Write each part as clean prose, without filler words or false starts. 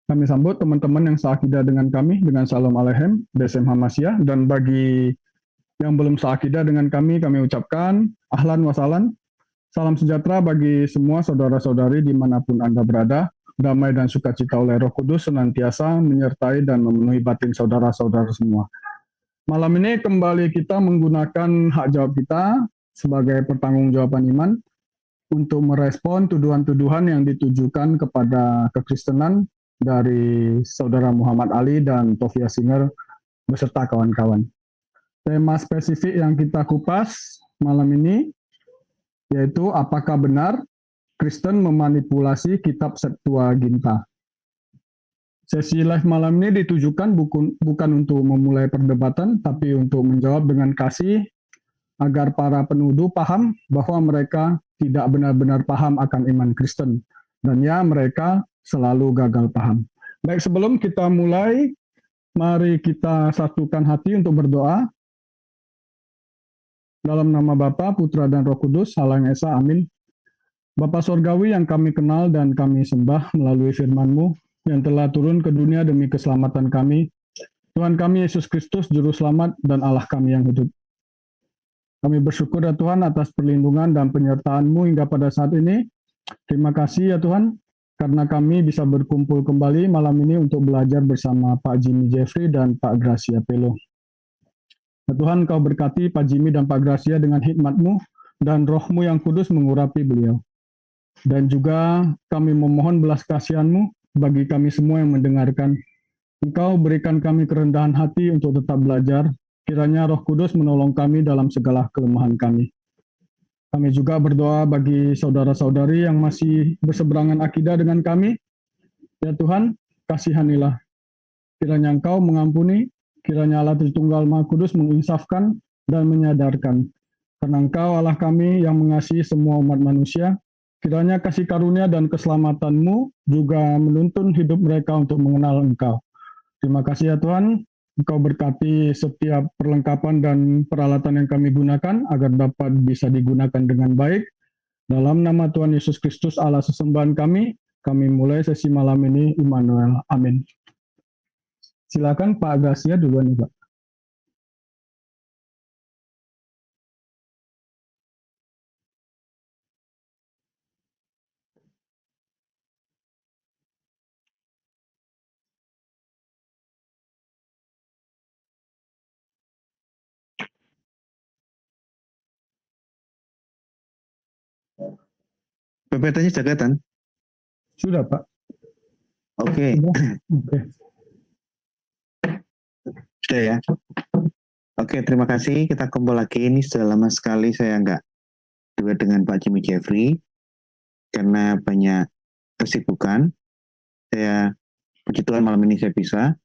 Kami sambut teman-teman yang seakidah dengan kami dengan salam alehem, Besem Hamasya, dan bagi yang belum seakidah dengan kami ucapkan ahlan wasalan, salam sejahtera bagi semua saudara-saudari dimanapun Anda berada, damai dan sukacita oleh Roh Kudus senantiasa menyertai dan memenuhi batin saudara-saudara semua. Malam ini kembali kita menggunakan hak jawab kita sebagai pertanggungjawaban iman untuk merespon tuduhan-tuduhan yang ditujukan kepada kekristenan dari Saudara Muhammad Ali dan Tovia Singer beserta kawan-kawan. Tema spesifik yang kita kupas malam ini yaitu apakah benar Kristen memanipulasi kitab Septuaginta. Sesi live malam ini ditujukan bukan untuk memulai perdebatan, tapi untuk menjawab dengan kasih agar para penuduh paham bahwa mereka tidak benar-benar paham akan iman Kristen. Dan ya, mereka selalu gagal paham. Baik, sebelum kita mulai, mari kita satukan hati untuk berdoa. Dalam nama Bapa, Putra, dan Roh Kudus, Salam Esa, amin. Bapa Sorgawi yang kami kenal dan kami sembah melalui firman-Mu yang telah turun ke dunia demi keselamatan kami, Tuhan kami Yesus Kristus, Juru Selamat dan Allah kami yang hidup. Kami bersyukur ya Tuhan atas perlindungan dan penyertaan-Mu hingga pada saat ini. Terima kasih ya Tuhan, karena kami bisa berkumpul kembali malam ini untuk belajar bersama Pak Jimmy Jeffrey dan Pak Gracia Pelo. Ya Tuhan, Kau berkati Pak Jimmy dan Pak Gracia dengan hikmat-Mu dan Roh-Mu yang kudus mengurapi beliau. Dan juga kami memohon belas kasihan-Mu bagi kami semua yang mendengarkan. Engkau berikan kami kerendahan hati untuk tetap belajar. Kiranya Roh Kudus menolong kami dalam segala kelemahan kami. Kami juga berdoa bagi saudara-saudari yang masih berseberangan akidah dengan kami. Ya Tuhan, kasihanilah. Kiranya Engkau mengampuni, kiranya Allah Tritunggal Maha Kudus menginsafkan dan menyadarkan. Karena Engkau Allah kami yang mengasihi semua umat manusia, kiranya kasih karunia dan keselamatan-Mu juga menuntun hidup mereka untuk mengenal Engkau. Terima kasih ya Tuhan. Engkau berkati setiap perlengkapan dan peralatan yang kami gunakan agar dapat bisa digunakan dengan baik. Dalam nama Tuhan Yesus Kristus Allah sesembahan kami mulai sesi malam ini, Immanuel. Amin. Silakan Pak Gracia duluan nih Pak. PPT-nya sudah kelihatan? Sudah Pak. Oke. Oke. Sudah ya? Oke, terima kasih. Kita kumpul lagi. Ini sudah lama sekali saya nggak duet dengan Pak Jimmy Jeffrey. Karena banyak kesibukan. Saya, puji Tuhan malam ini saya bisa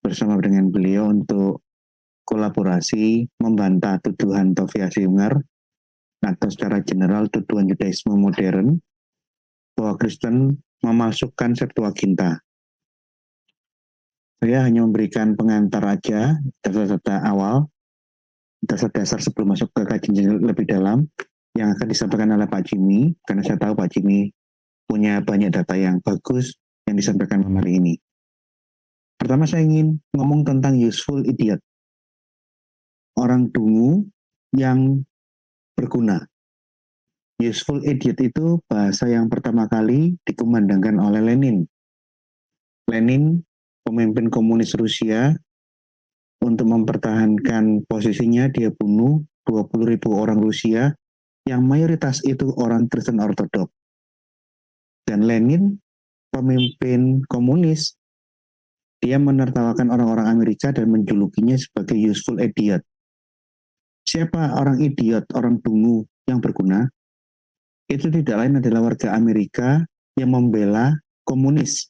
bersama dengan beliau untuk kolaborasi membantah tuduhan Tovia Singer atau secara general tuduhan Judaisme modern bahwa Kristen memasukkan Septuaginta. Saya hanya memberikan pengantar aja, data-data awal, dasar-dasar sebelum masuk ke kajian lebih dalam yang akan disampaikan oleh Pak Jimmy, karena saya tahu Pak Jimmy punya banyak data yang bagus yang disampaikan hari ini. Pertama saya ingin ngomong tentang useful idiot. Orang dungu yang berguna. Useful idiot itu bahasa yang pertama kali dikumandangkan oleh Lenin. Lenin, pemimpin komunis Rusia, untuk mempertahankan posisinya dia bunuh 20.000 orang Rusia yang mayoritas itu orang Kristen Ortodok. Dan Lenin, pemimpin komunis, dia menertawakan orang-orang Amerika dan menjulukinya sebagai useful idiot. Siapa orang idiot, orang dungu yang berguna? Itu tidak lain adalah warga Amerika yang membela komunis.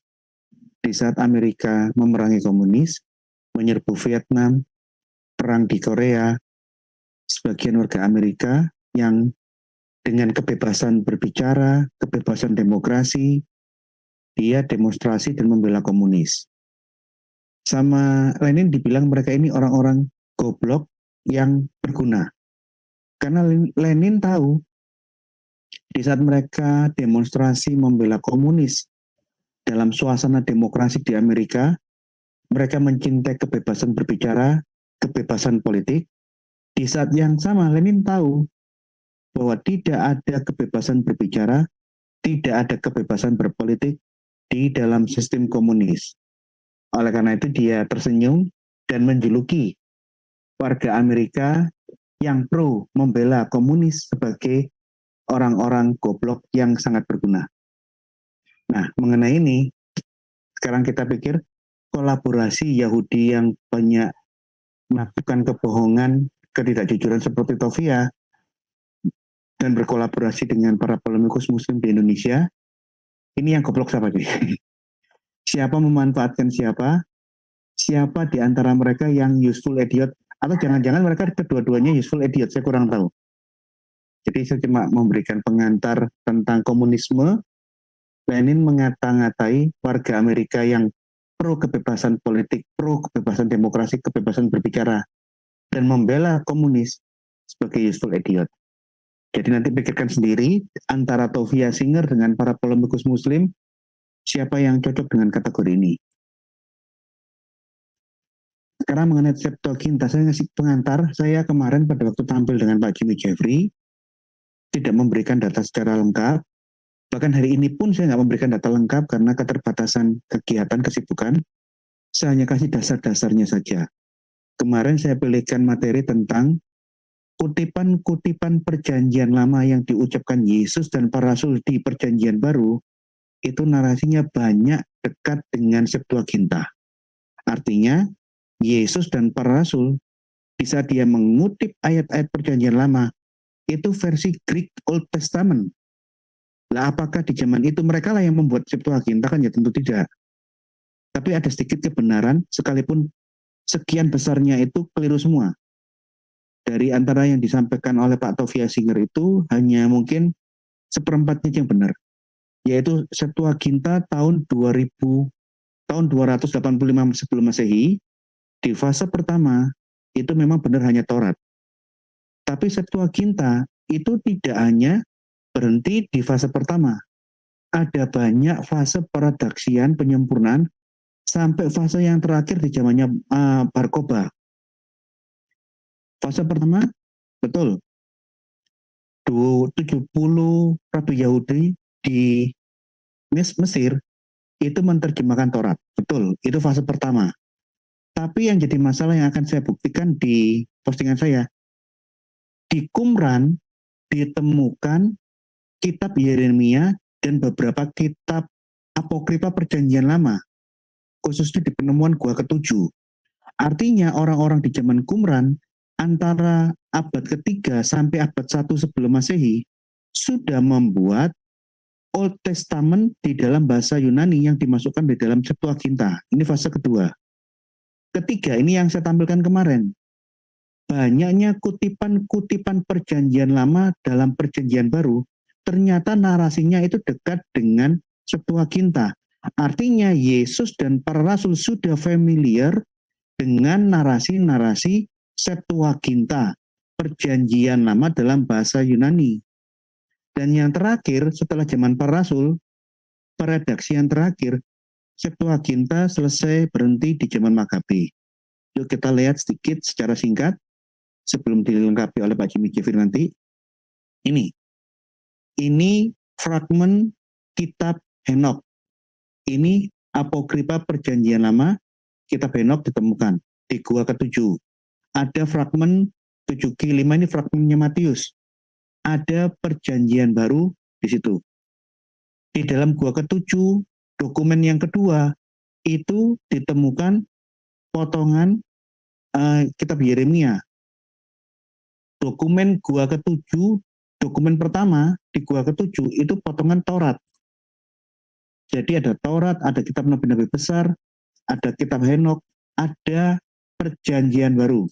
Di saat Amerika memerangi komunis, menyerbu Vietnam, perang di Korea, sebagian warga Amerika yang dengan kebebasan berbicara, kebebasan demokrasi, dia demonstrasi dan membela komunis. Sama Lenin dibilang mereka ini orang-orang goblok yang berguna. Karena Lenin tahu di saat mereka demonstrasi membela komunis dalam suasana demokrasi di Amerika, mereka mencintai kebebasan berbicara, kebebasan politik. Di saat yang sama, Lenin tahu bahwa tidak ada kebebasan berbicara, tidak ada kebebasan berpolitik di dalam sistem komunis. Oleh karena itu dia tersenyum dan menjuluki warga Amerika yang pro membela komunis sebagai orang-orang goblok yang sangat berguna. Nah, mengenai ini, sekarang kita pikir kolaborasi Yahudi yang banyak melakukan kebohongan, ketidakjujuran seperti Tovia, dan berkolaborasi dengan para polemikus muslim di Indonesia, ini yang goblok siapa sih? Siapa memanfaatkan siapa? Siapa di antara mereka yang useful idiot? Atau jangan-jangan mereka kedua-duanya useful idiot, saya kurang tahu. Jadi saya cuma memberikan pengantar tentang komunisme. Lenin mengata-ngatai warga Amerika yang pro kebebasan politik, pro kebebasan demokrasi, kebebasan berbicara, dan membela komunis sebagai useful idiot. Jadi nanti pikirkan sendiri antara Tovia Singer dengan para polemikus muslim, siapa yang cocok dengan kategori ini. Sekarang mengenai Septuaginta, saya ngasih pengantar. Saya kemarin pada waktu tampil dengan Pak Jimmy Jeffrey, tidak memberikan data secara lengkap. Bahkan hari ini pun saya nggak memberikan data lengkap karena keterbatasan kegiatan, kesibukan. Saya hanya kasih dasar-dasarnya saja. Kemarin saya pilihkan materi tentang kutipan-kutipan perjanjian lama yang diucapkan Yesus dan para rasul di perjanjian baru, itu narasinya banyak dekat dengan Septuaginta. Artinya, Yesus dan para rasul, bisa dia mengutip ayat-ayat perjanjian lama, itu versi Greek Old Testament. Lah apakah di zaman itu mereka lah yang membuat Septuaginta? Kan ya tentu tidak. Tapi ada sedikit kebenaran, sekalipun sekian besarnya itu keliru semua. Dari antara yang disampaikan oleh Pak Tovia Singer itu hanya mungkin seperempatnya yang benar. Yaitu Septuaginta tahun 2000, tahun 285 sebelum Masehi, di fase pertama itu memang benar hanya Taurat. Tapi Septuaginta itu tidak hanya berhenti di fase pertama. Ada banyak fase peredaksian, penyempurnaan, sampai fase yang terakhir di zamannya Bar Kokhba. Fase pertama, betul, 70 Rabi Yahudi di Mesir itu menerjemahkan Taurat. Betul, itu fase pertama. Tapi yang jadi masalah yang akan saya buktikan di postingan saya, di Qumran ditemukan kitab Yeremia dan beberapa kitab apokrifa perjanjian lama, khususnya di penemuan Gua Ketujuh. Artinya orang-orang di zaman Qumran antara abad ketiga sampai abad 1 sebelum Masehi sudah membuat Old Testament di dalam bahasa Yunani yang dimasukkan di dalam Septuaginta. Ini fase kedua. Ketiga, ini yang saya tampilkan kemarin. Banyaknya kutipan-kutipan perjanjian lama dalam perjanjian baru, ternyata narasinya itu dekat dengan Septuaginta. Artinya Yesus dan para rasul sudah familiar dengan narasi-narasi Septuaginta, perjanjian lama dalam bahasa Yunani. Dan yang terakhir, setelah zaman para rasul, peredaksian terakhir, Septuaginta selesai berhenti di zaman Makabe. Yuk kita lihat sedikit secara singkat, sebelum dilengkapi oleh Pak Jimmy Jeffrey nanti. Ini fragmen kitab Henok. Ini apokrifa perjanjian lama, kitab Henok ditemukan di Gua Ketujuh. Ada fragmen 7G5, ini fragmennya Matius. Ada perjanjian baru di situ. Di dalam Gua Ketujuh, dokumen yang kedua, itu ditemukan potongan kitab Yeremia. Dokumen Gua Ketujuh, dokumen pertama di Gua Ketujuh itu potongan Taurat. Jadi ada Taurat, ada kitab Nabi-Nabi besar, ada kitab Henok, ada perjanjian baru.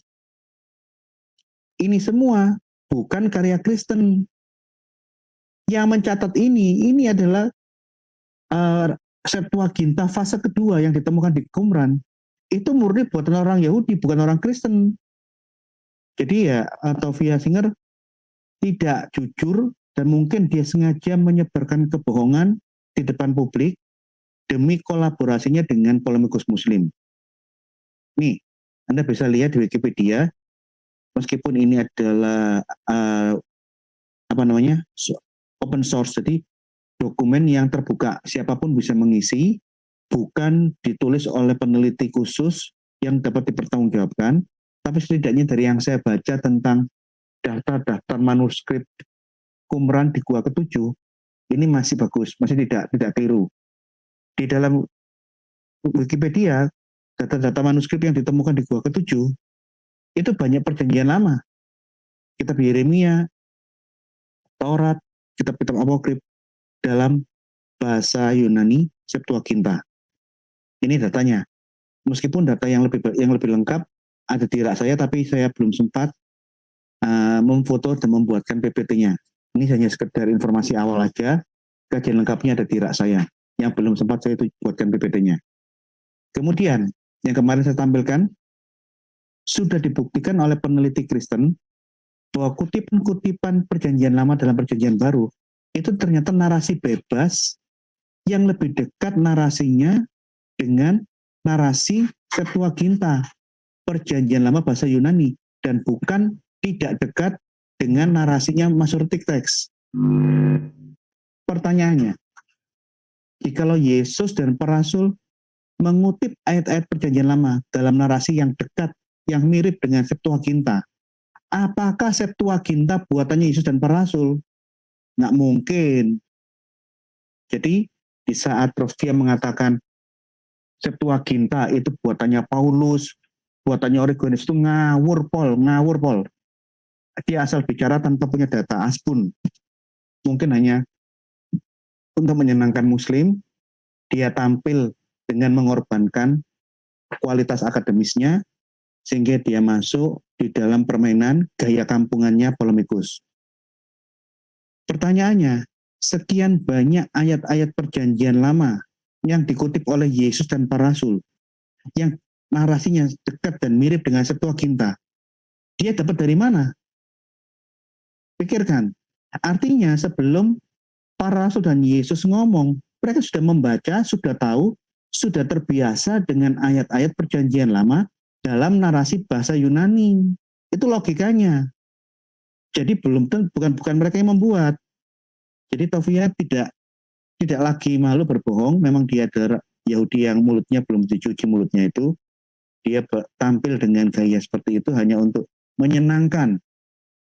Ini semua bukan karya Kristen. Yang mencatat ini adalah Septuaginta fase kedua yang ditemukan di Qumran. Itu murni buatan orang Yahudi, bukan orang Kristen. Jadi ya, Tovia Singer tidak jujur dan mungkin dia sengaja menyebarkan kebohongan di depan publik demi kolaborasinya dengan polemikus Muslim. Nih, Anda bisa lihat di Wikipedia, meskipun ini adalah open source, jadi dokumen yang terbuka, siapapun bisa mengisi, bukan ditulis oleh peneliti khusus yang dapat dipertanggungjawabkan, tapi setidaknya dari yang saya baca tentang daftar-daftar manuskrip Qumran di Gua Ketujuh, ini masih bagus, masih tidak keliru. Di dalam Wikipedia, data-data manuskrip yang ditemukan di Gua Ketujuh, itu banyak perjanjian lama. Kitab Yeremia, Taurat, kitab-kitab apokrif dalam bahasa Yunani Septuaginta. Ini datanya. Meskipun data yang lebih lengkap ada di rak saya, tapi saya belum sempat memfoto dan membuatkan PPT-nya. Ini hanya sekedar informasi awal aja. Kajian lengkapnya ada di rak saya. Yang belum sempat saya buatkan PPT-nya. Kemudian, yang kemarin saya tampilkan, sudah dibuktikan oleh peneliti Kristen bahwa kutipan-kutipan perjanjian lama dalam perjanjian baru itu ternyata narasi bebas yang lebih dekat narasinya dengan narasi Septuaginta, perjanjian lama bahasa Yunani, dan bukan tidak dekat dengan narasinya Masoretic Text. Pertanyaannya, jikalau Yesus dan para rasul mengutip ayat-ayat perjanjian lama dalam narasi yang dekat, yang mirip dengan Septuaginta, apakah Septuaginta buatannya Yesus dan para rasul? Nggak mungkin. Jadi, di saat Prof. Dia mengatakan Septuaginta itu buatannya Paulus, buatannya Origenes, itu ngawur Pol. Dia asal bicara tanpa punya data aspun. Mungkin hanya untuk menyenangkan Muslim, dia tampil dengan mengorbankan kualitas akademisnya, sehingga dia masuk di dalam permainan gaya kampungannya polemikus. Pertanyaannya, sekian banyak ayat-ayat perjanjian lama yang dikutip oleh Yesus dan para rasul, yang narasinya dekat dan mirip dengan Septuaginta, dia dapat dari mana? Pikirkan, artinya sebelum para rasul dan Yesus ngomong, mereka sudah membaca, sudah tahu, sudah terbiasa dengan ayat-ayat perjanjian lama dalam narasi bahasa Yunani. Itu logikanya. Jadi bukan mereka yang membuat. Jadi Tovia tidak lagi malu berbohong, memang dia adalah Yahudi yang mulutnya belum dicuci mulutnya itu, dia tampil dengan gaya seperti itu hanya untuk menyenangkan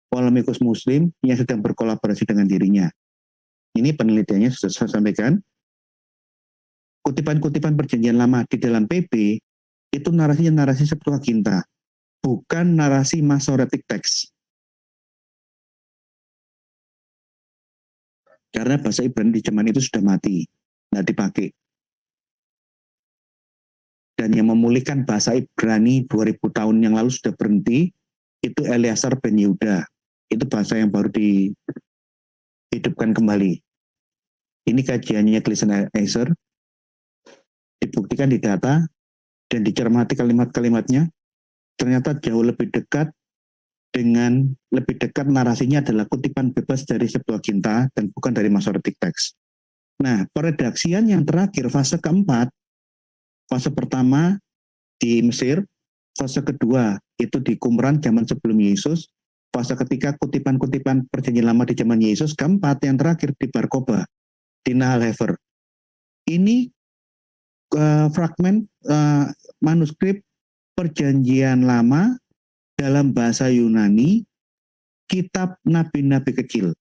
polemikus Muslim yang sedang berkolaborasi dengan dirinya. Ini penelitiannya sudah saya sampaikan. Kutipan-kutipan perjanjian lama di dalam PB itu narasinya narasi Septuaginta, bukan narasi Masoretic Text. Karena bahasa Ibrani di zaman itu sudah mati, nggak dipakai. Dan yang memulihkan bahasa Ibrani 2000 tahun yang lalu sudah berhenti, itu Eleazar ben Yehuda. Itu bahasa yang baru dihidupkan kembali. Ini kajiannya Gleason Eiser, dibuktikan di data, dan dicermati kalimat-kalimatnya, ternyata jauh lebih dekat narasinya adalah kutipan bebas dari Septuaginta dan bukan dari Masoretic Text. Nah, peredaksian yang terakhir, fase keempat, fase pertama di Mesir, fase kedua itu di Qumran zaman sebelum Yesus, fase ketiga kutipan-kutipan perjanjian lama di zaman Yesus, keempat yang terakhir di Barkoba, di Nahal Hefer. Ini fragmen manuskrip perjanjian lama dalam bahasa Yunani, kitab nabi-nabi kecil.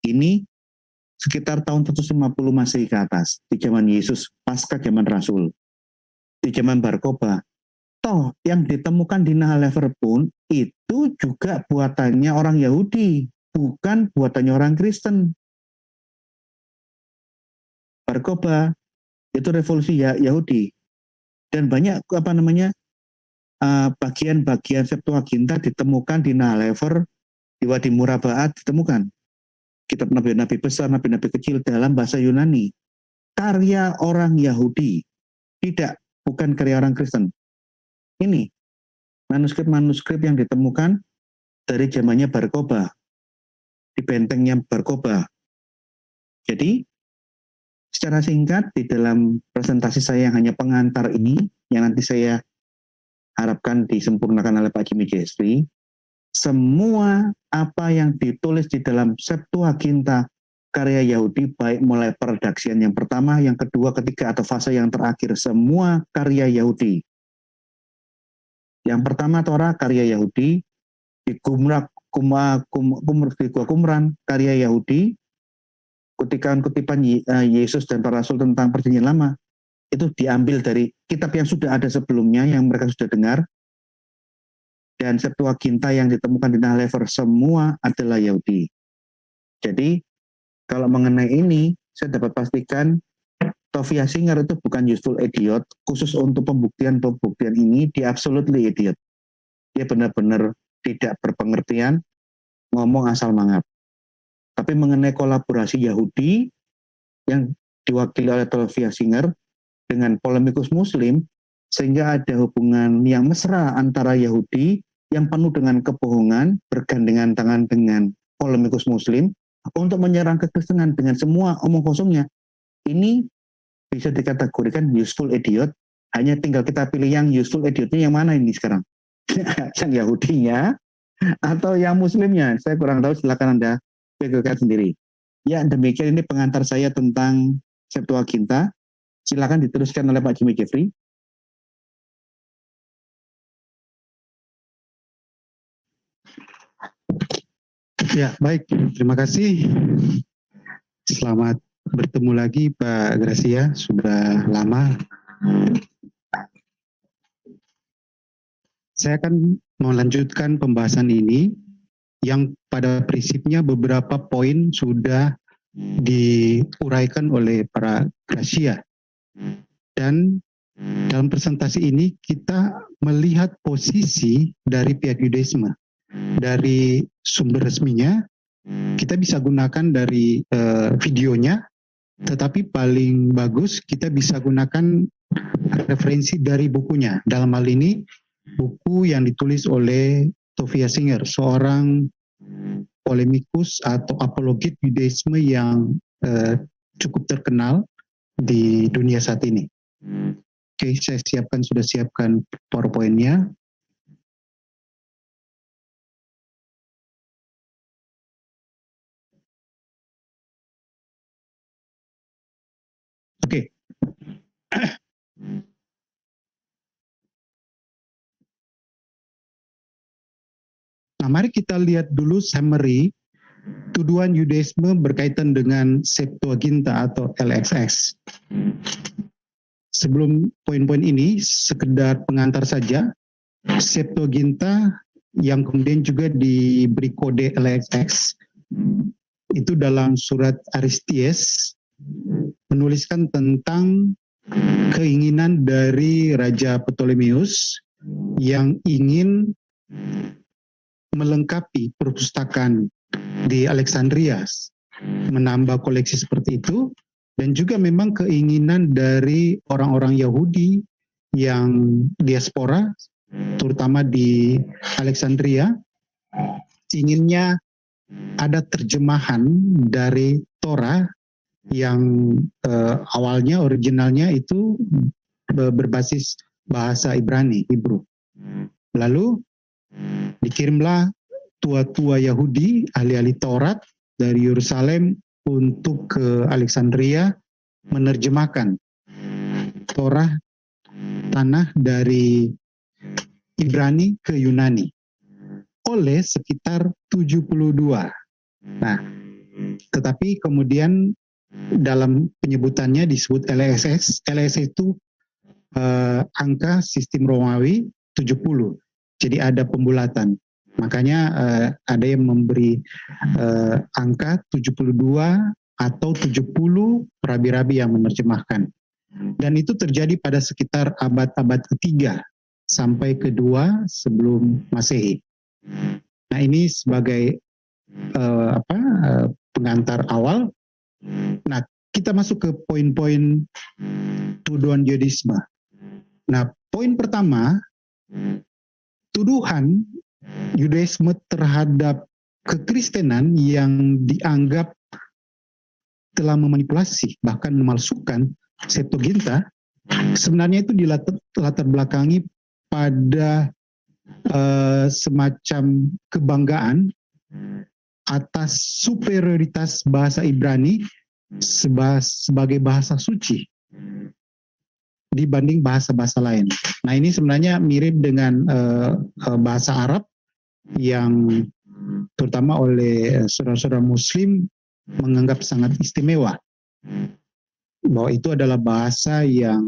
Ini sekitar tahun 150 Masehi ke atas, di zaman Yesus, pasca zaman Rasul. Di zaman Barkoba, toh yang ditemukan di Nahal Hefer pun itu juga buatannya orang Yahudi, bukan buatannya orang Kristen. Barkoba itu revolusi Yahudi, dan banyak bagian-bagian Septuaginta ditemukan di Nahlever, di Wadi Murabaat ditemukan. Kitab nabi-nabi besar, nabi-nabi kecil dalam bahasa Yunani. Karya orang Yahudi, bukan karya orang Kristen. Ini manuskrip-manuskrip yang ditemukan dari zamannya Bar Kokhba, di bentengnya Bar Kokhba. Jadi, secara singkat, di dalam presentasi saya yang hanya pengantar ini, yang nanti saya harapkan disempurnakan oleh Pak Jimmy Jeffrey, semua apa yang ditulis di dalam Septuaginta karya Yahudi, baik mulai perredaksian yang pertama, yang kedua, ketiga, atau fase yang terakhir, semua karya Yahudi. Yang pertama Torah karya Yahudi, di Gua Qumran karya Yahudi, kutipan-kutipan Yesus dan para rasul tentang perjanjian lama, itu diambil dari kitab yang sudah ada sebelumnya, yang mereka sudah dengar. Dan Septuaginta yang ditemukan di Nahlever semua adalah Yahudi. Jadi, kalau mengenai ini, saya dapat pastikan Tovia Singer itu bukan useful idiot, khusus untuk pembuktian ini, dia absolutely idiot. Dia benar-benar tidak berpengertian, ngomong asal mangap. Tapi mengenai kolaborasi Yahudi yang diwakili oleh Tovia Singer dengan polemikus Muslim, sehingga ada hubungan yang mesra antara Yahudi yang penuh dengan kebohongan, bergandengan tangan dengan polemikus Muslim, untuk menyerang kekristenan dengan semua omong kosongnya. Ini bisa dikategorikan useful idiot, hanya tinggal kita pilih yang useful idiotnya yang mana ini sekarang. Yang Yahudinya atau yang Muslimnya, saya kurang tahu, silakan Anda pikirkan sendiri. Ya, demikian ini pengantar saya tentang Septuaginta. Silakan diteruskan oleh Pak Jimmy Jeffrey. Ya, baik. Terima kasih. Selamat bertemu lagi Pak Gracia. Sudah lama. Saya akan melanjutkan pembahasan ini yang pada prinsipnya beberapa poin sudah diuraikan oleh para Gracia. Dan dalam presentasi ini kita melihat posisi dari pihak Yudaisme. Dari sumber resminya, kita bisa gunakan dari videonya, tetapi paling bagus kita bisa gunakan referensi dari bukunya. Dalam hal ini, buku yang ditulis oleh Tovia Singer, seorang polemikus atau apologet Yudaisme yang cukup terkenal di dunia saat ini. Oke, saya sudah siapkan PowerPoint-nya. Oke. Nah, mari kita lihat dulu summary tuduhan Yudaisme berkaitan dengan Septuaginta atau LXX. Sebelum poin-poin ini, sekedar pengantar saja, Septuaginta yang kemudian juga diberi kode LXX, itu dalam surat Aristies, menuliskan tentang keinginan dari Raja Ptolemeus yang ingin melengkapi perpustakaan di Alexandria, menambah koleksi seperti itu, dan juga memang keinginan dari orang-orang Yahudi yang diaspora, terutama di Alexandria, inginnya ada terjemahan dari Torah yang awalnya, originalnya itu berbasis bahasa Ibrani, Hebrew. Lalu dikirimlah tua-tua Yahudi, ahli-ahli Taurat dari Yerusalem untuk ke Alexandria menerjemahkan Torah tanah dari Ibrani ke Yunani oleh sekitar 72. Nah, tetapi kemudian dalam penyebutannya disebut LXX. LXX itu angka sistem Romawi 70. Jadi ada pembulatan. Makanya ada yang memberi angka 72 atau 70 rabi-rabi yang menerjemahkan. Dan itu terjadi pada sekitar abad-abad ketiga sampai ke-2 sebelum Masehi. Nah, ini sebagai pengantar awal. Nah, kita masuk ke poin-poin tuduhan Yudisme. Nah, poin pertama, tuduhan Yudaisme terhadap kekristenan yang dianggap telah memanipulasi, bahkan memalsukan Septuaginta, sebenarnya itu dilatar belakangi pada semacam kebanggaan atas superioritas bahasa Ibrani sebagai bahasa suci dibanding bahasa-bahasa lain. Nah, ini sebenarnya mirip dengan bahasa Arab yang terutama oleh saudara-saudara Muslim menganggap sangat istimewa, bahwa itu adalah bahasa yang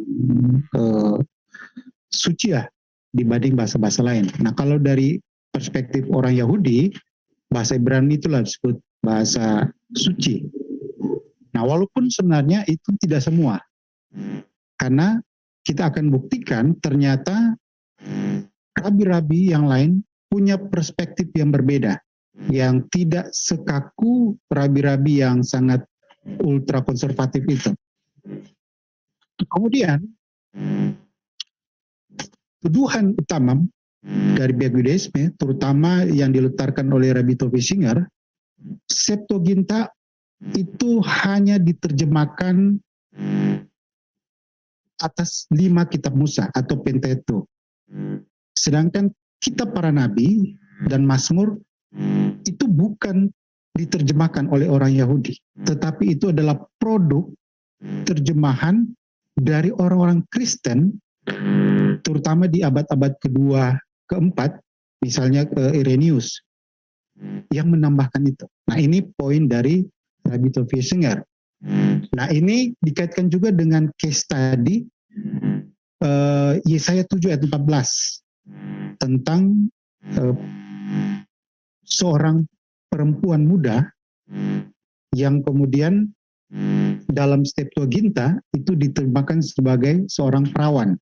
suci ya dibanding bahasa-bahasa lain. Nah, kalau dari perspektif orang Yahudi, bahasa Ibrani itulah disebut bahasa suci. Nah, walaupun sebenarnya itu tidak semua, karena kita akan buktikan ternyata rabi-rabi yang lain punya perspektif yang berbeda, yang tidak sekaku rabi-rabi yang sangat ultra konservatif itu. Kemudian, tuduhan utama dari pihak Yudaisme, terutama yang dilontarkan oleh Rabbi Tove Singer, Septuaginta itu hanya diterjemahkan atas 5 kitab Musa atau Pentateuch. Sedangkan kitab para nabi dan Mazmur itu bukan diterjemahkan oleh orang Yahudi, tetapi itu adalah produk terjemahan dari orang-orang Kristen, terutama di abad-abad kedua, keempat, misalnya Irenaeus, yang menambahkan itu. Nah, ini poin dari Rabbi Tove Singer. Nah, ini dikaitkan juga dengan case study Yesaya 7 ayat 14 tentang seorang perempuan muda yang kemudian dalam Septuaginta itu diterjemahkan sebagai seorang perawan.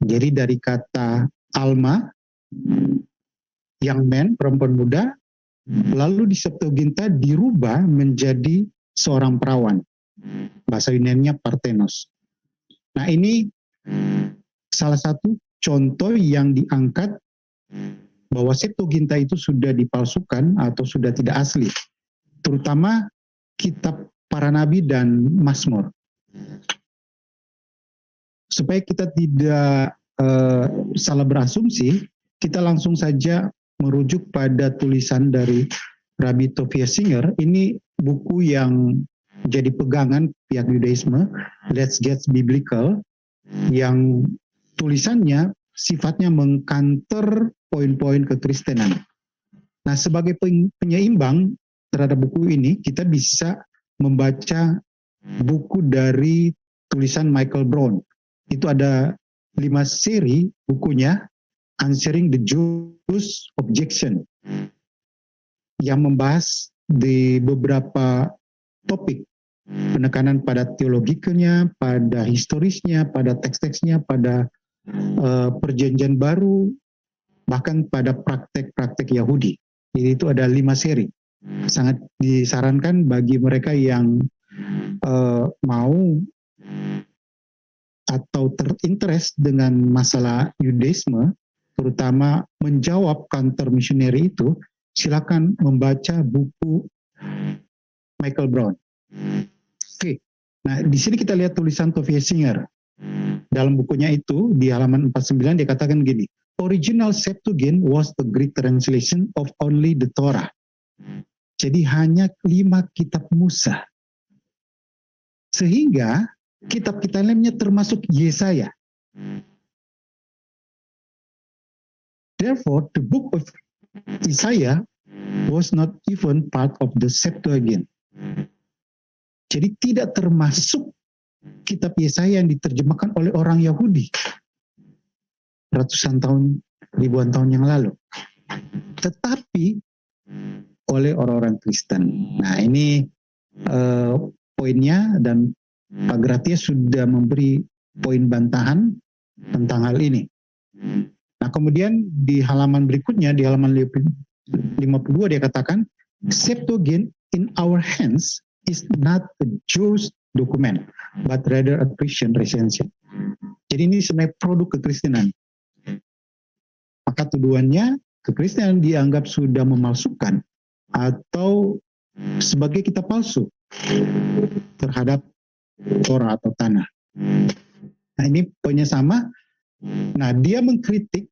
Jadi dari kata alma, young man, perempuan muda, lalu di Septuaginta dirubah menjadi seorang perawan. Bahasa Yunani-nya Parthenos. Nah, ini salah satu contoh yang diangkat bahwa Septuaginta itu sudah dipalsukan atau sudah tidak asli, terutama kitab para nabi dan Mazmur. Supaya kita tidak salah berasumsi, kita langsung saja merujuk pada tulisan dari Rabbi Tove Singer. Ini buku yang jadi pegangan pihak Yudaisme, Let's Get Biblical, yang tulisannya sifatnya mengkanter poin-poin kekristenan. Nah, sebagai penyeimbang terhadap buku ini, kita bisa membaca buku dari tulisan Michael Brown. Itu ada 5 seri bukunya, Answering the Jews' Objection, yang membahas di beberapa topik, penekanan pada teologikanya, pada historisnya, pada teks-teksnya, pada perjanjian baru, bahkan pada praktek-praktek Yahudi. Jadi itu ada 5 seri. Sangat disarankan bagi mereka yang mau atau terinteres dengan masalah Yudaisme, terutama menjawab counter missionary itu, silakan membaca buku Michael Brown. Oke. Nah, di sini kita lihat tulisan Tove Singer. Dalam bukunya itu, di halaman 49, dia katakan gini, original Septuagint was the Greek translation of only the Torah. Jadi hanya 5 kitab Musa. Sehingga kitab-kitab lainnya termasuk Yesaya. Therefore, the book of Isaiah was not even part of the Septuagint. Jadi tidak termasuk kitab Yesaya yang diterjemahkan oleh orang Yahudi ratusan tahun, ribuan tahun yang lalu, tetapi oleh orang-orang Kristen. Nah, ini poinnya, dan Pak Gratia sudah memberi poin bantahan tentang hal ini. Nah kemudian di halaman berikutnya, di halaman 52 dia katakan, Septuagint in our hands is not a Jewish document, but rather a Christian recension. Jadi ini sebenarnya produk kekristenan. Maka tuduhannya, kekristenan dianggap sudah memalsukan atau sebagai kitab palsu terhadap Torah atau tanah. Nah ini poinnya sama. Nah dia mengkritik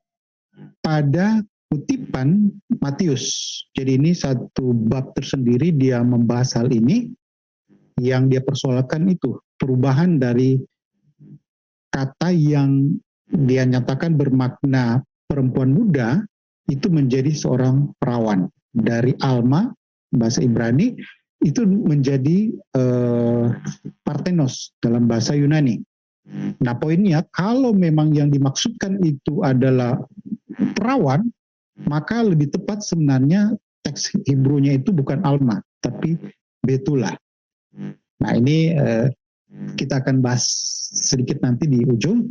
pada kutipan Matius. Jadi ini satu bab tersendiri dia membahas hal ini. Yang dia persoalkan itu perubahan dari kata yang dia nyatakan bermakna perempuan muda itu menjadi seorang perawan. Dari Alma, bahasa Ibrani, itu menjadi Parthenos dalam bahasa Yunani. Nah poinnya, kalau memang yang dimaksudkan itu adalah perawan, maka lebih tepat sebenarnya teks Hebrunya itu bukan Alma, tapi Betula. Nah ini kita akan bahas sedikit nanti di ujung,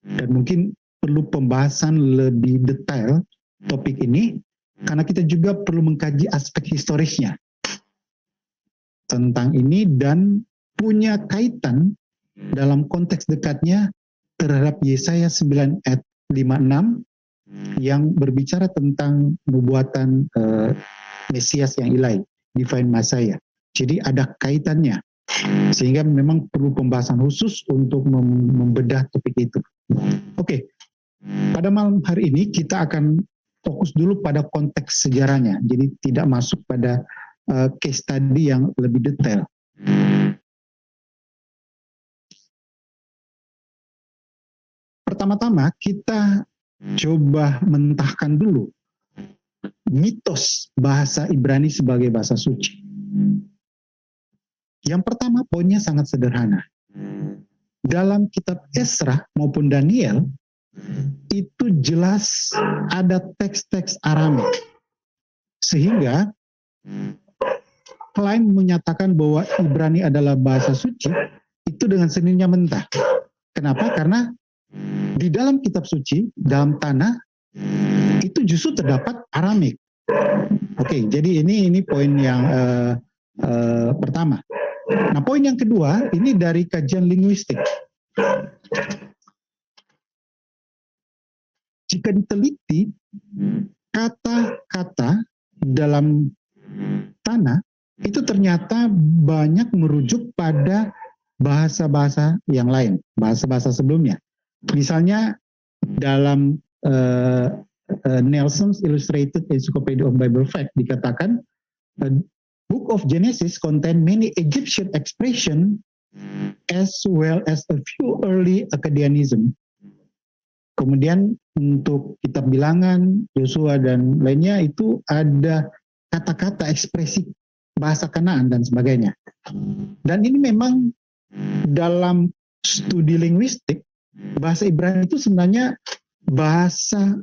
dan mungkin perlu pembahasan lebih detail topik ini, karena kita juga perlu mengkaji aspek historisnya tentang ini dan punya kaitan dalam konteks dekatnya terhadap Yesaya 9 ayat 56 yang berbicara tentang nubuatan Mesias yang ilahi, divine Messiah. Jadi ada kaitannya, sehingga memang perlu pembahasan khusus untuk membedah topik itu. Oke, pada malam hari ini kita akan fokus dulu pada konteks sejarahnya, jadi tidak masuk pada case study yang lebih detail. Pertama-tama kita coba mentahkan dulu mitos bahasa Ibrani sebagai bahasa suci. Yang pertama poinnya sangat sederhana. Dalam kitab Esra maupun Daniel itu jelas ada teks-teks Aramik. Sehingga klaim menyatakan bahwa Ibrani adalah bahasa suci itu dengan sendirinya mentah. Kenapa? Karena di dalam kitab suci, dalam tanah, itu justru terdapat Aramik. Oke, jadi ini poin yang pertama. Nah, poin yang kedua, ini dari kajian linguistik. Jika diteliti, kata-kata dalam tanah, itu ternyata banyak merujuk pada bahasa-bahasa yang lain, bahasa-bahasa sebelumnya. Misalnya dalam Nelson's Illustrated Encyclopedia of Bible Fact dikatakan Book of Genesis contain many Egyptian expression as well as a few early Akkadianism. Kemudian untuk kitab Bilangan, Yosua dan lainnya itu ada kata-kata ekspresi bahasa Kanaan dan sebagainya. Dan ini memang dalam studi linguistik bahasa Ibrani itu sebenarnya bahasa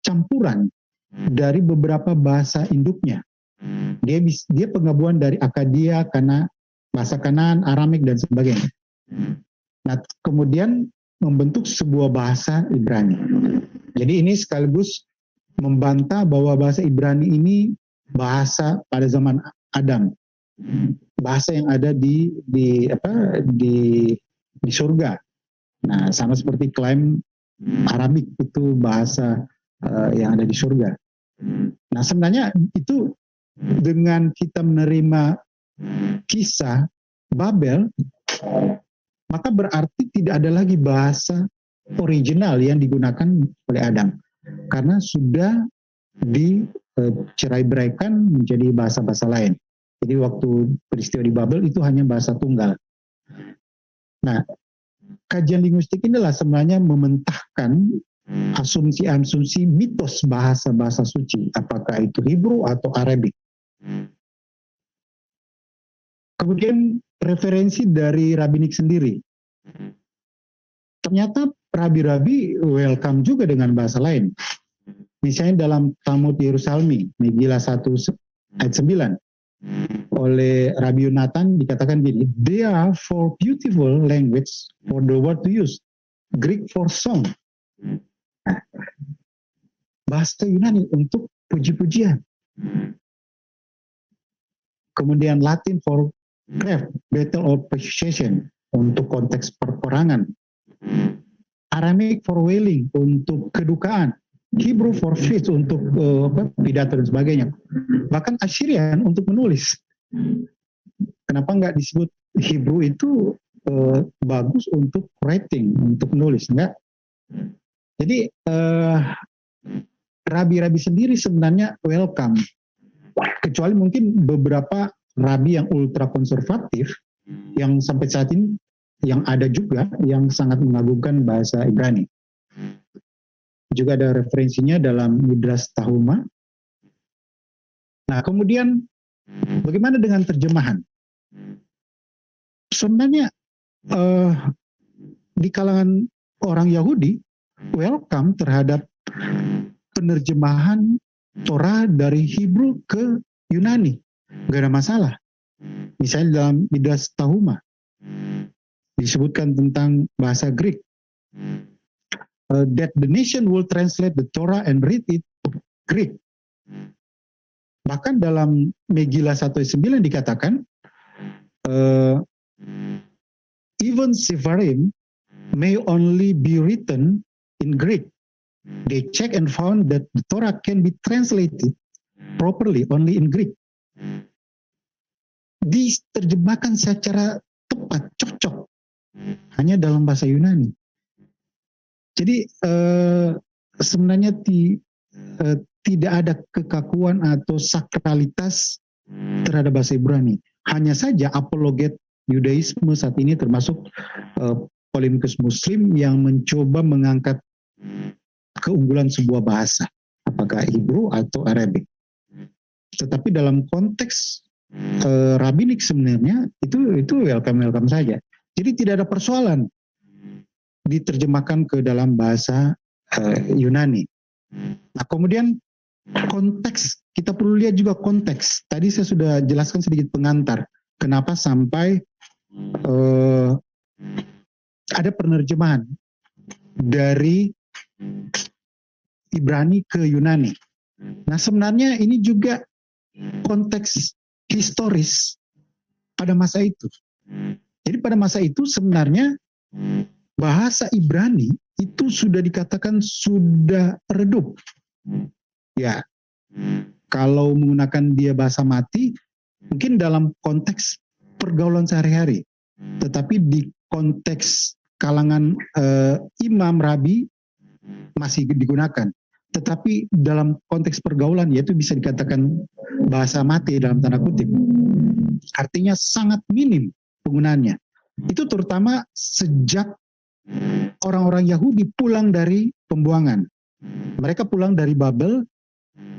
campuran dari beberapa bahasa induknya. Dia penggabungan dari Akkadia, bahasa Kanaan, Aramik dan sebagainya. Nah, kemudian membentuk sebuah bahasa Ibrani. Jadi ini sekaligus membantah bahwa bahasa Ibrani ini bahasa pada zaman Adam, bahasa yang ada di surga. Nah, sama seperti klaim Arabik itu bahasa yang ada di surga. Nah, sebenarnya itu dengan kita menerima kisah Babel, maka berarti tidak ada lagi bahasa original yang digunakan oleh Adam, karena sudah dicerai-beraikan menjadi bahasa-bahasa lain. Jadi waktu peristiwa di Babel itu hanya bahasa tunggal. Nah, kajian linguistik inilah sebenarnya mementahkan asumsi-asumsi mitos bahasa-bahasa suci, apakah itu Hebrew atau Arabik. Kemudian referensi dari rabbinik sendiri. Ternyata rabi-rabi welcome juga dengan bahasa lain. Misalnya dalam Talmud Yerusalmi, Megillah 1 ayat 9, oleh Rabbi Yonatan dikatakan gini, they are for beautiful language for the word to use, Greek for song, Bahasa Yunani untuk puji-pujian. Kemudian Latin for craft, battle or precision untuk konteks perperangan. Aramaic for wailing untuk kedukaan. Hebrew for feast untuk pidato dan sebagainya. Bahkan Assyrian untuk menulis. Kenapa nggak disebut Hebrew itu bagus untuk writing, untuk menulis? Enggak. Jadi rabi-rabi sendiri sebenarnya welcome. Kecuali mungkin beberapa rabi yang ultra konservatif yang sampai saat ini yang ada juga yang sangat mengagungkan bahasa Ibrani. Juga ada referensinya dalam Midrash Tahuma. Nah, kemudian bagaimana dengan terjemahan? Sebenarnya di kalangan orang Yahudi welcome terhadap penerjemahan Torah dari Hebrew ke Yunani. Gak ada masalah. Misalnya dalam Midrash Tahuma disebutkan tentang bahasa Greek. That the nation will translate the Torah and read it Greek. Bahkan dalam Megillah 1:9 dikatakan, even Sepharim may only be written in Greek. They checked and found that the Torah can be translated properly only in Greek. Diterjemahkan secara tepat, cocok, hanya dalam bahasa Yunani. Jadi sebenarnya tidak ada kekakuan atau sakralitas terhadap bahasa Ibrani. Hanya saja apologet Yudaisme saat ini termasuk polemikus Muslim yang mencoba mengangkat keunggulan sebuah bahasa, apakah Hebrew atau Arabic. Tetapi dalam konteks rabbinik sebenarnya itu welcome saja. Jadi tidak ada persoalan diterjemahkan ke dalam bahasa Yunani. Nah, kemudian konteks, kita perlu lihat juga konteks. Tadi saya sudah jelaskan sedikit pengantar kenapa sampai ada penerjemahan dari Ibrani ke Yunani. Nah, sebenarnya ini juga konteks historis pada masa itu. Jadi pada masa itu sebenarnya bahasa Ibrani itu sudah dikatakan sudah redup. Ya, kalau menggunakan dia bahasa mati, mungkin dalam konteks pergaulan sehari-hari. Tetapi di konteks kalangan imam, rabi, masih digunakan. Tetapi dalam konteks pergaulan, yaitu bisa dikatakan bahasa mati dalam tanda kutip. Artinya sangat minim penggunaannya. Itu terutama sejak orang-orang Yahudi pulang dari pembuangan. Mereka pulang dari Babel,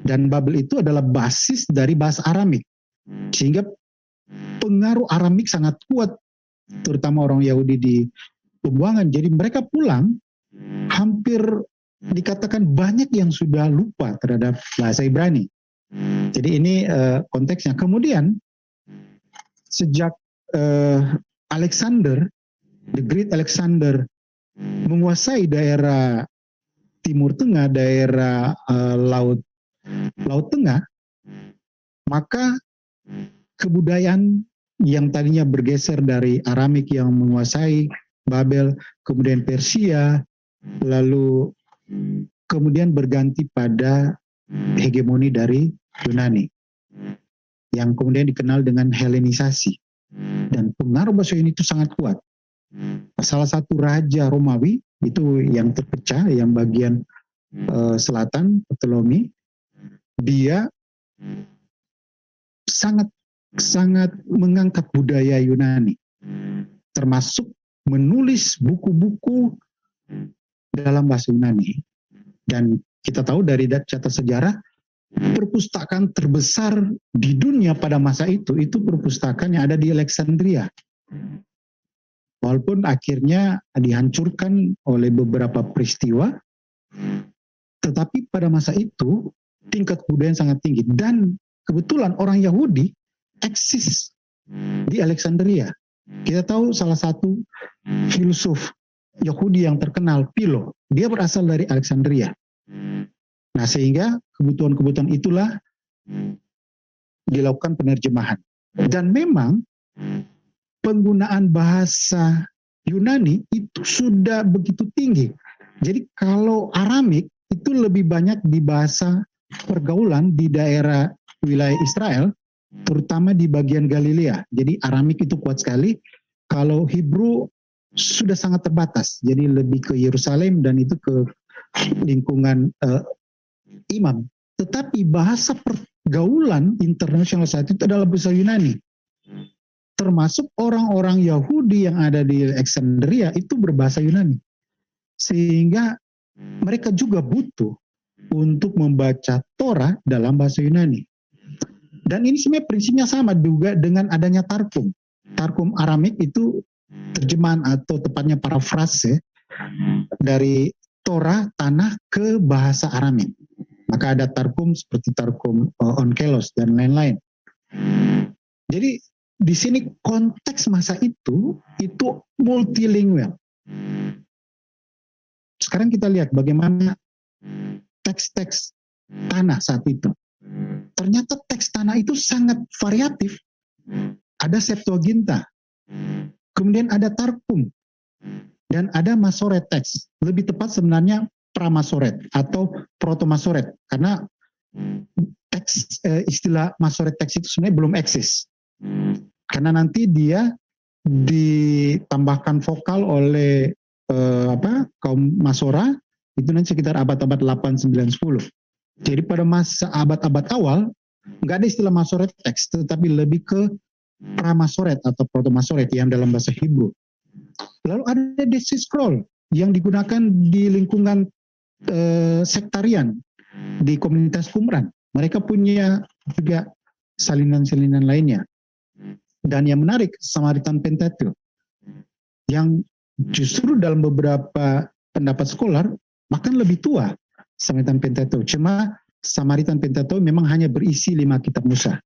dan Babel itu adalah basis dari bahasa Aramik. Sehingga pengaruh Aramik sangat kuat, terutama orang Yahudi di pembuangan. Jadi mereka pulang, hampir dikatakan banyak yang sudah lupa terhadap bahasa Ibrani. Jadi ini konteksnya. Kemudian sejak Alexander, the Great Alexander, menguasai daerah Timur Tengah, daerah Laut Tengah, maka kebudayaan yang tadinya bergeser dari Aramik yang menguasai Babel, kemudian Persia, lalu kemudian berganti pada hegemoni dari Yunani, yang kemudian dikenal dengan Helenisasi. Dan pengaruh bahasa Yunani itu sangat kuat. Salah satu raja Romawi itu yang terpecah, yang bagian selatan, Ptolemy, dia sangat mengangkat budaya Yunani, termasuk menulis buku-buku dalam bahasa Yunani. Dan kita tahu dari catatan sejarah, perpustakaan terbesar di dunia pada masa itu perpustakaan yang ada di Alexandria. Walaupun akhirnya dihancurkan oleh beberapa peristiwa, tetapi pada masa itu tingkat kebudayaan sangat tinggi. Dan kebetulan orang Yahudi eksis di Alexandria. Kita tahu salah satu filsuf Yahudi yang terkenal, Philo. Dia berasal dari Alexandria. Nah, sehingga kebutuhan-kebutuhan itulah dilakukan penerjemahan. Dan memang penggunaan bahasa Yunani itu sudah begitu tinggi. Jadi kalau Aramik itu lebih banyak di bahasa pergaulan di daerah wilayah Israel, terutama di bagian Galilea. Jadi Aramik itu kuat sekali. Kalau Hebrew sudah sangat terbatas. Jadi lebih ke Yerusalem dan itu ke lingkungan imam. Tetapi bahasa pergaulan internasional saat itu adalah bahasa Yunani. Termasuk orang-orang Yahudi yang ada di Alexandria itu berbahasa Yunani. Sehingga mereka juga butuh untuk membaca Torah dalam bahasa Yunani. Dan ini sebenarnya prinsipnya sama juga dengan adanya Tarkum. Tarkum Aramik itu terjemahan atau tepatnya parafrase dari Torah tanah ke bahasa Aramik. Maka ada Tarkum seperti Tarkum Onkelos dan lain-lain. Jadi di sini konteks masa itu multilingual. Sekarang kita lihat bagaimana teks-teks tanah saat itu. Ternyata teks tanah itu sangat variatif. Ada Septuaginta, kemudian ada Tarkum, dan ada Masoret teks. Lebih tepat sebenarnya Pramasoret atau Protomasoret, karena teks istilah Masoret teks itu sebenarnya belum eksis. Karena nanti dia ditambahkan vokal oleh kaum Masora itu nanti sekitar abad-abad 8, 9, 10. Jadi pada masa abad-abad awal nggak ada istilah Masoret teks, tetapi lebih ke Pramasoret atau Protomasoret yang dalam bahasa Hebrew. Lalu ada Dead Sea Scroll yang digunakan di lingkungan sektarian di komunitas Qumran. Mereka punya juga salinan-salinan lainnya. Dan yang menarik, Samaritan Pentateuch yang justru dalam beberapa pendapat skolar bahkan lebih tua Samaritan Pentateuch. Cuma Samaritan Pentateuch memang hanya berisi 5 kitab Musa.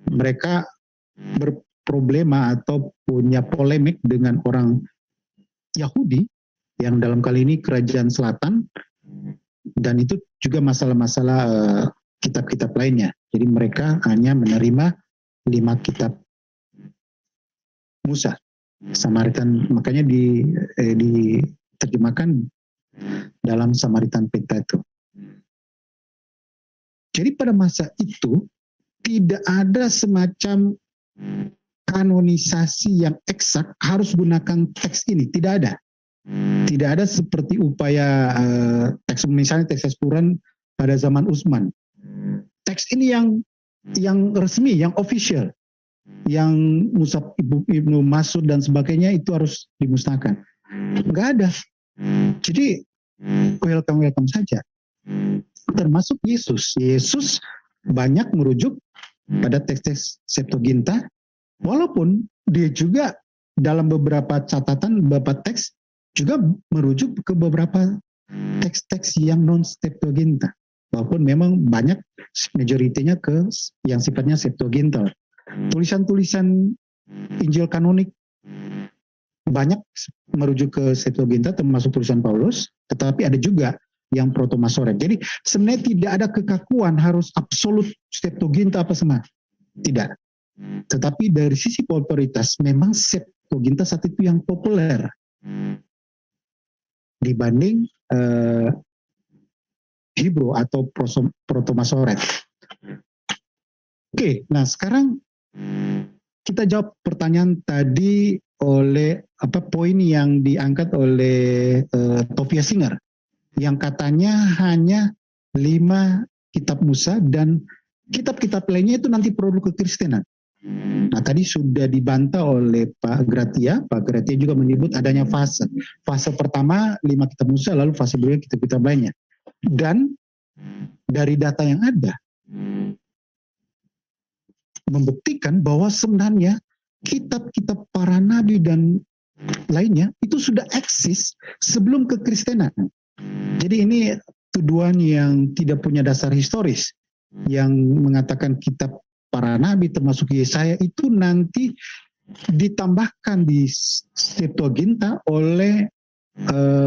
Mereka berproblema atau punya polemik dengan orang Yahudi yang dalam kali ini kerajaan selatan, dan itu juga masalah-masalah kitab-kitab lainnya. Jadi mereka hanya menerima 5 kitab Musa. Samaritan, makanya diterjemahkan dalam Samaritan Pentateuch. Jadi pada masa itu tidak ada semacam kanonisasi yang eksak harus gunakan teks ini, tidak ada. Tidak ada seperti upaya teks, misalnya teks Quran pada zaman Utsman. Teks ini yang resmi, yang official, yang Musab Ibnu Mas'ud dan sebagainya itu harus dimusnahkan. Enggak ada. Jadi welcome saja. Termasuk Yesus. Yesus banyak merujuk pada teks-teks Septuaginta, walaupun dia juga dalam beberapa catatan beberapa teks juga merujuk ke beberapa teks-teks yang non Septuaginta, walaupun memang banyak majoritinya ke yang sifatnya Septuaginta. Tulisan-tulisan Injil kanonik banyak merujuk ke Septuaginta, termasuk tulisan Paulus, tetapi ada juga yang Protomasoret. Jadi sebenarnya tidak ada kekakuan harus absolut Septuaginta apa semua. Tidak. Tetapi dari sisi popularitas memang Septuaginta saat itu yang populer dibanding Hebrew atau Protomasoret. Oke, nah sekarang kita jawab pertanyaan tadi oleh poin yang diangkat oleh Tovia Singer, yang katanya hanya 5 kitab Musa dan kitab-kitab lainnya itu nanti produk kekristenan. Nah tadi sudah dibantah oleh Pak Gratia. Pak Gratia juga menyebut adanya fase. Fase pertama 5 kitab Musa, lalu fase berikutnya kitab-kitab lainnya. Dan dari data yang ada membuktikan bahwa sebenarnya kitab-kitab para nabi dan lainnya itu sudah eksis sebelum kekristenan. Jadi ini tuduhan yang tidak punya dasar historis, yang mengatakan kitab para nabi termasuk Yesaya itu nanti ditambahkan di Septuaginta oleh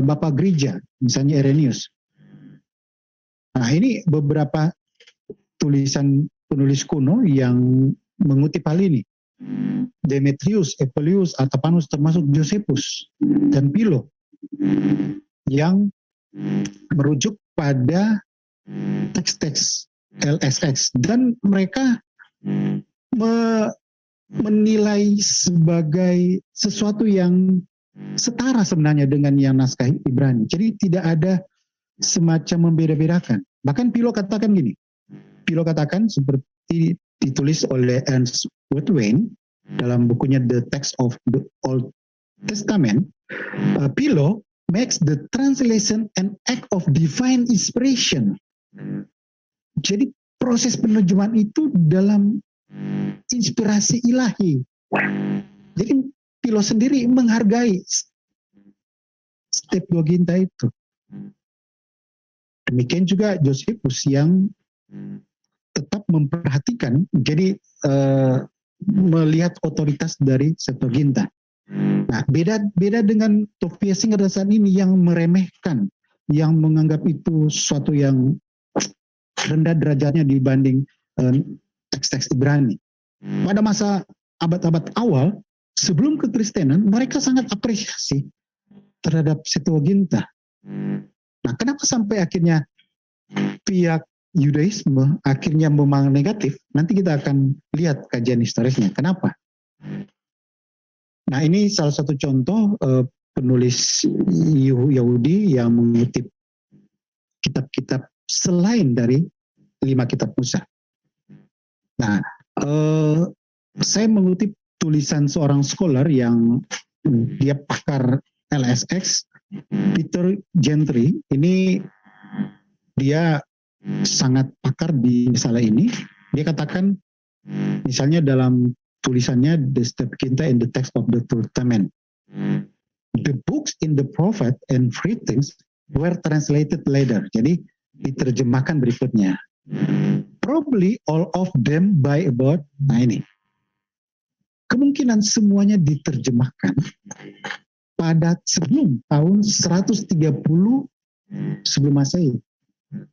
Bapak Gereja, misalnya Irenaeus. Nah, ini beberapa tulisan penulis kuno yang mengutip hal ini. Demetrius, Apuleius, Artapanus, termasuk Josephus dan Philo yang merujuk pada teks-teks LSX, dan mereka menilai sebagai sesuatu yang setara sebenarnya dengan yang naskah Ibrani. Jadi tidak ada semacam membeda-bedakan. Bahkan Philo katakan gini, Philo katakan seperti ditulis oleh Ernst Whitwain dalam bukunya The Text of the Old Testament. Philo makes the translation an act of divine inspiration. Jadi proses penerjemahan itu dalam inspirasi ilahi. Jadi Philo sendiri menghargai Septuaginta itu. Demikian juga Josephus yang tetap memperhatikan, jadi melihat otoritas dari Septuaginta. Nah, beda dengan Tovia Singer saat ini yang meremehkan, yang menganggap itu sesuatu yang rendah derajatnya dibanding teks-teks Ibrani. Pada masa abad-abad awal, sebelum kekristenan, mereka sangat apresiasi terhadap Septuaginta. Nah, kenapa sampai akhirnya pihak Yudaisme akhirnya memang negatif? Nanti kita akan lihat kajian historisnya. Kenapa? Nah, ini salah satu contoh penulis Yahudi yang mengutip kitab-kitab selain dari 5 kitab Musa. Nah, saya mengutip tulisan seorang scholar yang dia pakar LSX, Peter Gentry. Ini dia sangat pakar di masalah ini. Dia katakan, misalnya dalam tulisannya The Septuaginta in the Text of the Testament, the books in the prophet and writings were translated later. Jadi diterjemahkan berikutnya. Probably all of them by about, nah ini, kemungkinan semuanya diterjemahkan pada sebelum tahun 130 sebelum Masehi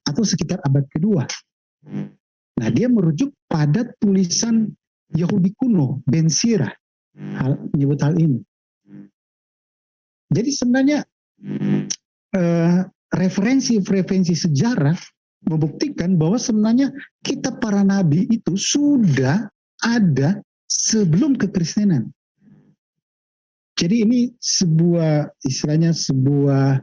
atau sekitar abad kedua. Nah, dia merujuk pada tulisan Yahudi kuno, Ben Sira, menyebut hal ini. Jadi sebenarnya referensi sejarah membuktikan bahwa sebenarnya kitab para nabi itu sudah ada sebelum kekristenan. Jadi ini istilahnya sebuah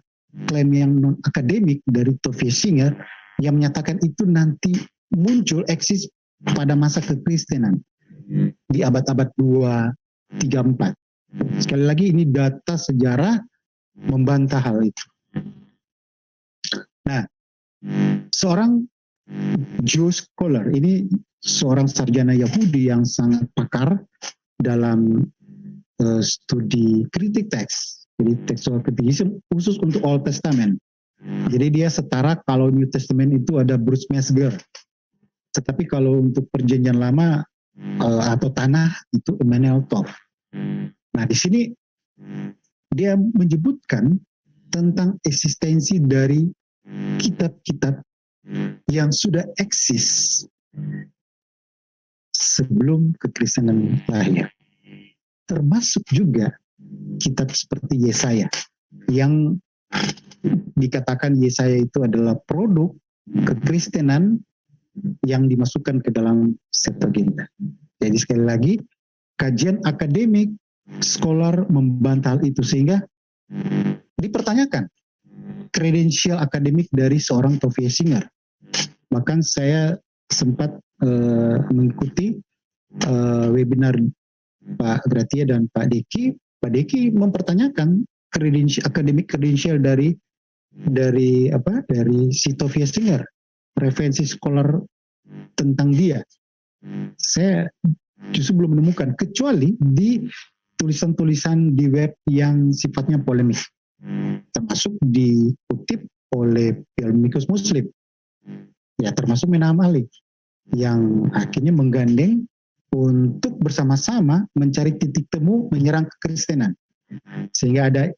klaim yang non akademik dari Tovia Singer yang menyatakan itu nanti muncul eksis pada masa kekristenan di abad-abad 2, 3, 4. Sekali lagi ini data sejarah membantah hal itu. Nah, seorang Jewish scholar, ini seorang sarjana Yahudi yang sangat pakar dalam studi kritik teks, jadi textual criticism khusus untuk Old Testament. Jadi dia setara kalau New Testament itu ada Bruce Metzger, tetapi kalau untuk Perjanjian Lama atau Tanah itu Emmanuel Todd. Nah, di sini dia menyebutkan tentang eksistensi dari kitab-kitab yang sudah eksis sebelum kekristenan lahir. Termasuk juga kitab seperti Yesaya, yang dikatakan Yesaya itu adalah produk kekristenan yang dimasukkan ke dalam Septuaginta. Jadi sekali lagi, kajian akademik, scholar membantah itu, sehingga dipertanyakan kredensial akademik dari seorang Tovia Singer. Bahkan saya sempat mengikuti webinar Pak Gratia dan Pak Deki. Pak Deki mempertanyakan akademik kredensial dari si Tovia Singer, referensi scholar tentang dia. Saya justru belum menemukan, kecuali di tulisan-tulisan di web yang sifatnya polemik, termasuk dikutip oleh filmikus Muslim, ya termasuk Menahem Ali, yang akhirnya menggandeng untuk bersama-sama mencari titik temu menyerang kekristenan. Sehingga ada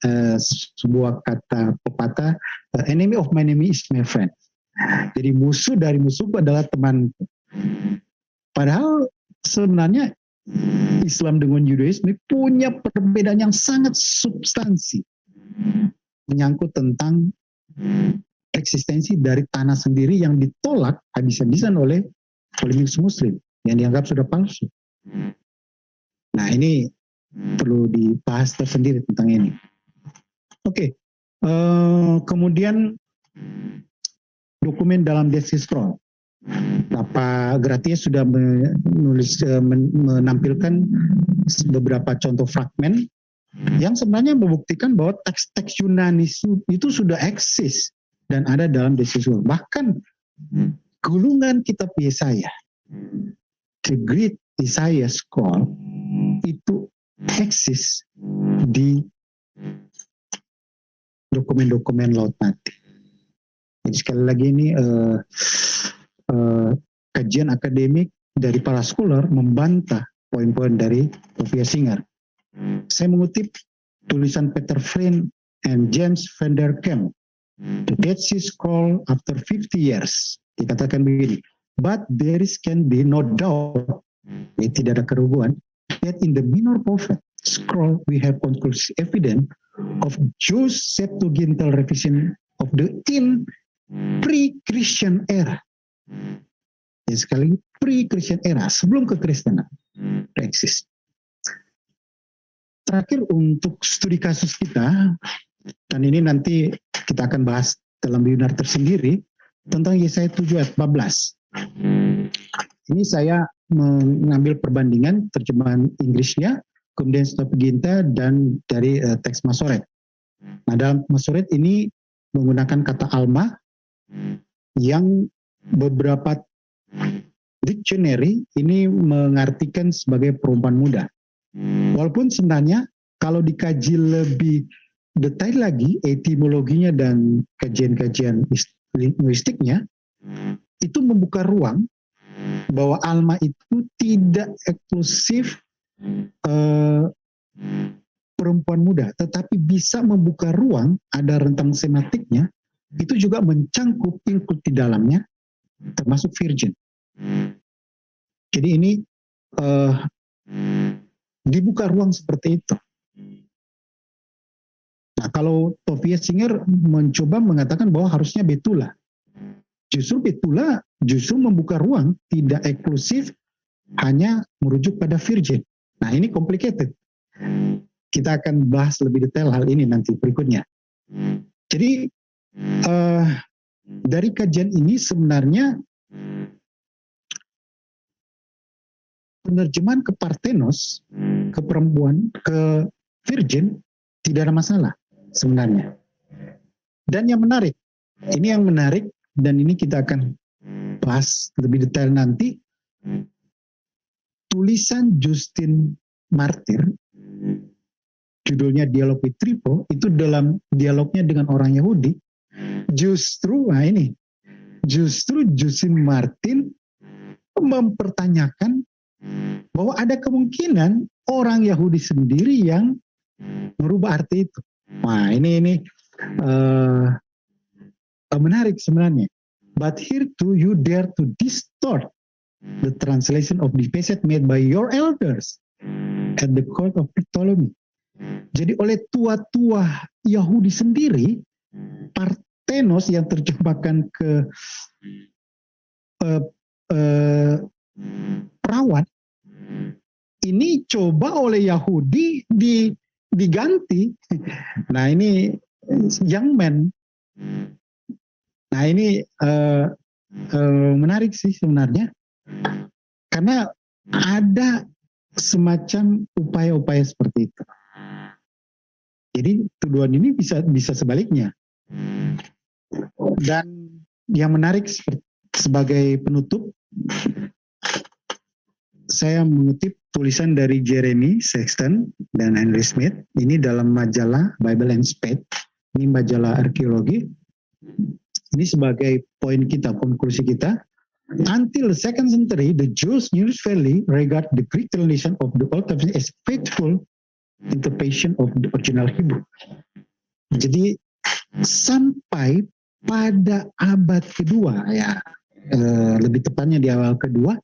sebuah kata pepatah, enemy of my enemy is my friend. Jadi musuh dari musuhku adalah teman. Padahal sebenarnya Islam dengan Yudaisme punya perbedaan yang sangat substansi, menyangkut tentang eksistensi dari tanah sendiri yang ditolak habis-habisan oleh Muslim yang dianggap sudah palsu. Nah, ini perlu dibahas tersendiri tentang ini. Oke. Kemudian dokumen dalam Dead Sea Scroll. Pak Gratia sudah menampilkan beberapa contoh fragmen yang sebenarnya membuktikan bahwa teks-teks Yunani itu sudah eksis dan ada dalam Dead Sea Scroll. Bahkan gulungan kitab Yesaya, The Great Isaiah Scroll, itu eksis di dokumen-dokumen Laut Mati. Jadi sekali lagi ini kajian akademik dari para scholar membantah poin-poin dari Tovia Singer. Saya mengutip tulisan Peter Friend and James van der Kamp, The Dead Sea Scroll after 50 years. Dikatakan begini, but there can be no doubt, tidak ada keraguan, that in the Minor Prophet Scroll we have conclusive evidence of Jews Septuagintal revision of the pre-Christian era. Ya, sekali pre-Christian era, sebelum kekristenan eksis. Terakhir untuk studi kasus kita, dan ini nanti kita akan bahas dalam webinar tersendiri tentang Yesaya 7 ayat 14. Ini saya mengambil perbandingan terjemahan Inggrisnya, kemudian Septuaginta dan dari teks Masoret. Nah, dalam Masoret ini menggunakan kata alma yang beberapa dictionary ini mengartikan sebagai perempuan muda. Walaupun sebenarnya kalau dikaji lebih detail lagi etimologinya dan kajian-kajian linguistiknya, itu membuka ruang bahwa alma itu tidak eksklusif perempuan muda, tetapi bisa membuka ruang, ada rentang sematiknya, itu juga mencangkup include di dalamnya, termasuk virgin. Jadi ini dibuka ruang seperti itu. Nah, kalau Tovia Singer mencoba mengatakan bahwa harusnya Betula. Justru Betula justru membuka ruang, tidak eksklusif, hanya merujuk pada virgin. Nah, ini complicated. Kita akan bahas lebih detail hal ini nanti berikutnya. Jadi, dari kajian ini sebenarnya penerjemahan ke Parthenos, ke perempuan, ke virgin, tidak ada masalah sebenarnya. Dan yang menarik, ini yang menarik, dan ini kita akan bahas lebih detail nanti, tulisan Justin Martyr, judulnya Dialog with Trypho, itu dalam dialognya dengan orang Yahudi, justru Justin Martyr mempertanyakan bahwa ada kemungkinan orang Yahudi sendiri yang merubah arti itu. Nah, ini menarik sebenarnya. But here too you dare to distort the translation of the passage made by your elders at the court of Ptolemy. Jadi oleh tua-tua Yahudi sendiri, Parthenos yang terjemahkan ke perawat, ini coba oleh Yahudi diganti. Nah, ini young man. Nah, ini menarik sih sebenarnya, karena ada semacam upaya-upaya seperti itu. Jadi tuduhan ini bisa sebaliknya. Dan yang menarik sebagai penutup, saya mengutip tulisan dari Jeremy Sexton dan Henry Smith, ini dalam majalah Bible and Spade, ini majalah arkeologi. Ini sebagai poin kita, konklusi kita. Until the 2nd century, the Jews usually regard the Greek translation of the Old Testament as faithful interpretation of the original Hebrew. Jadi sampai pada abad kedua, ya lebih tepatnya di awal kedua,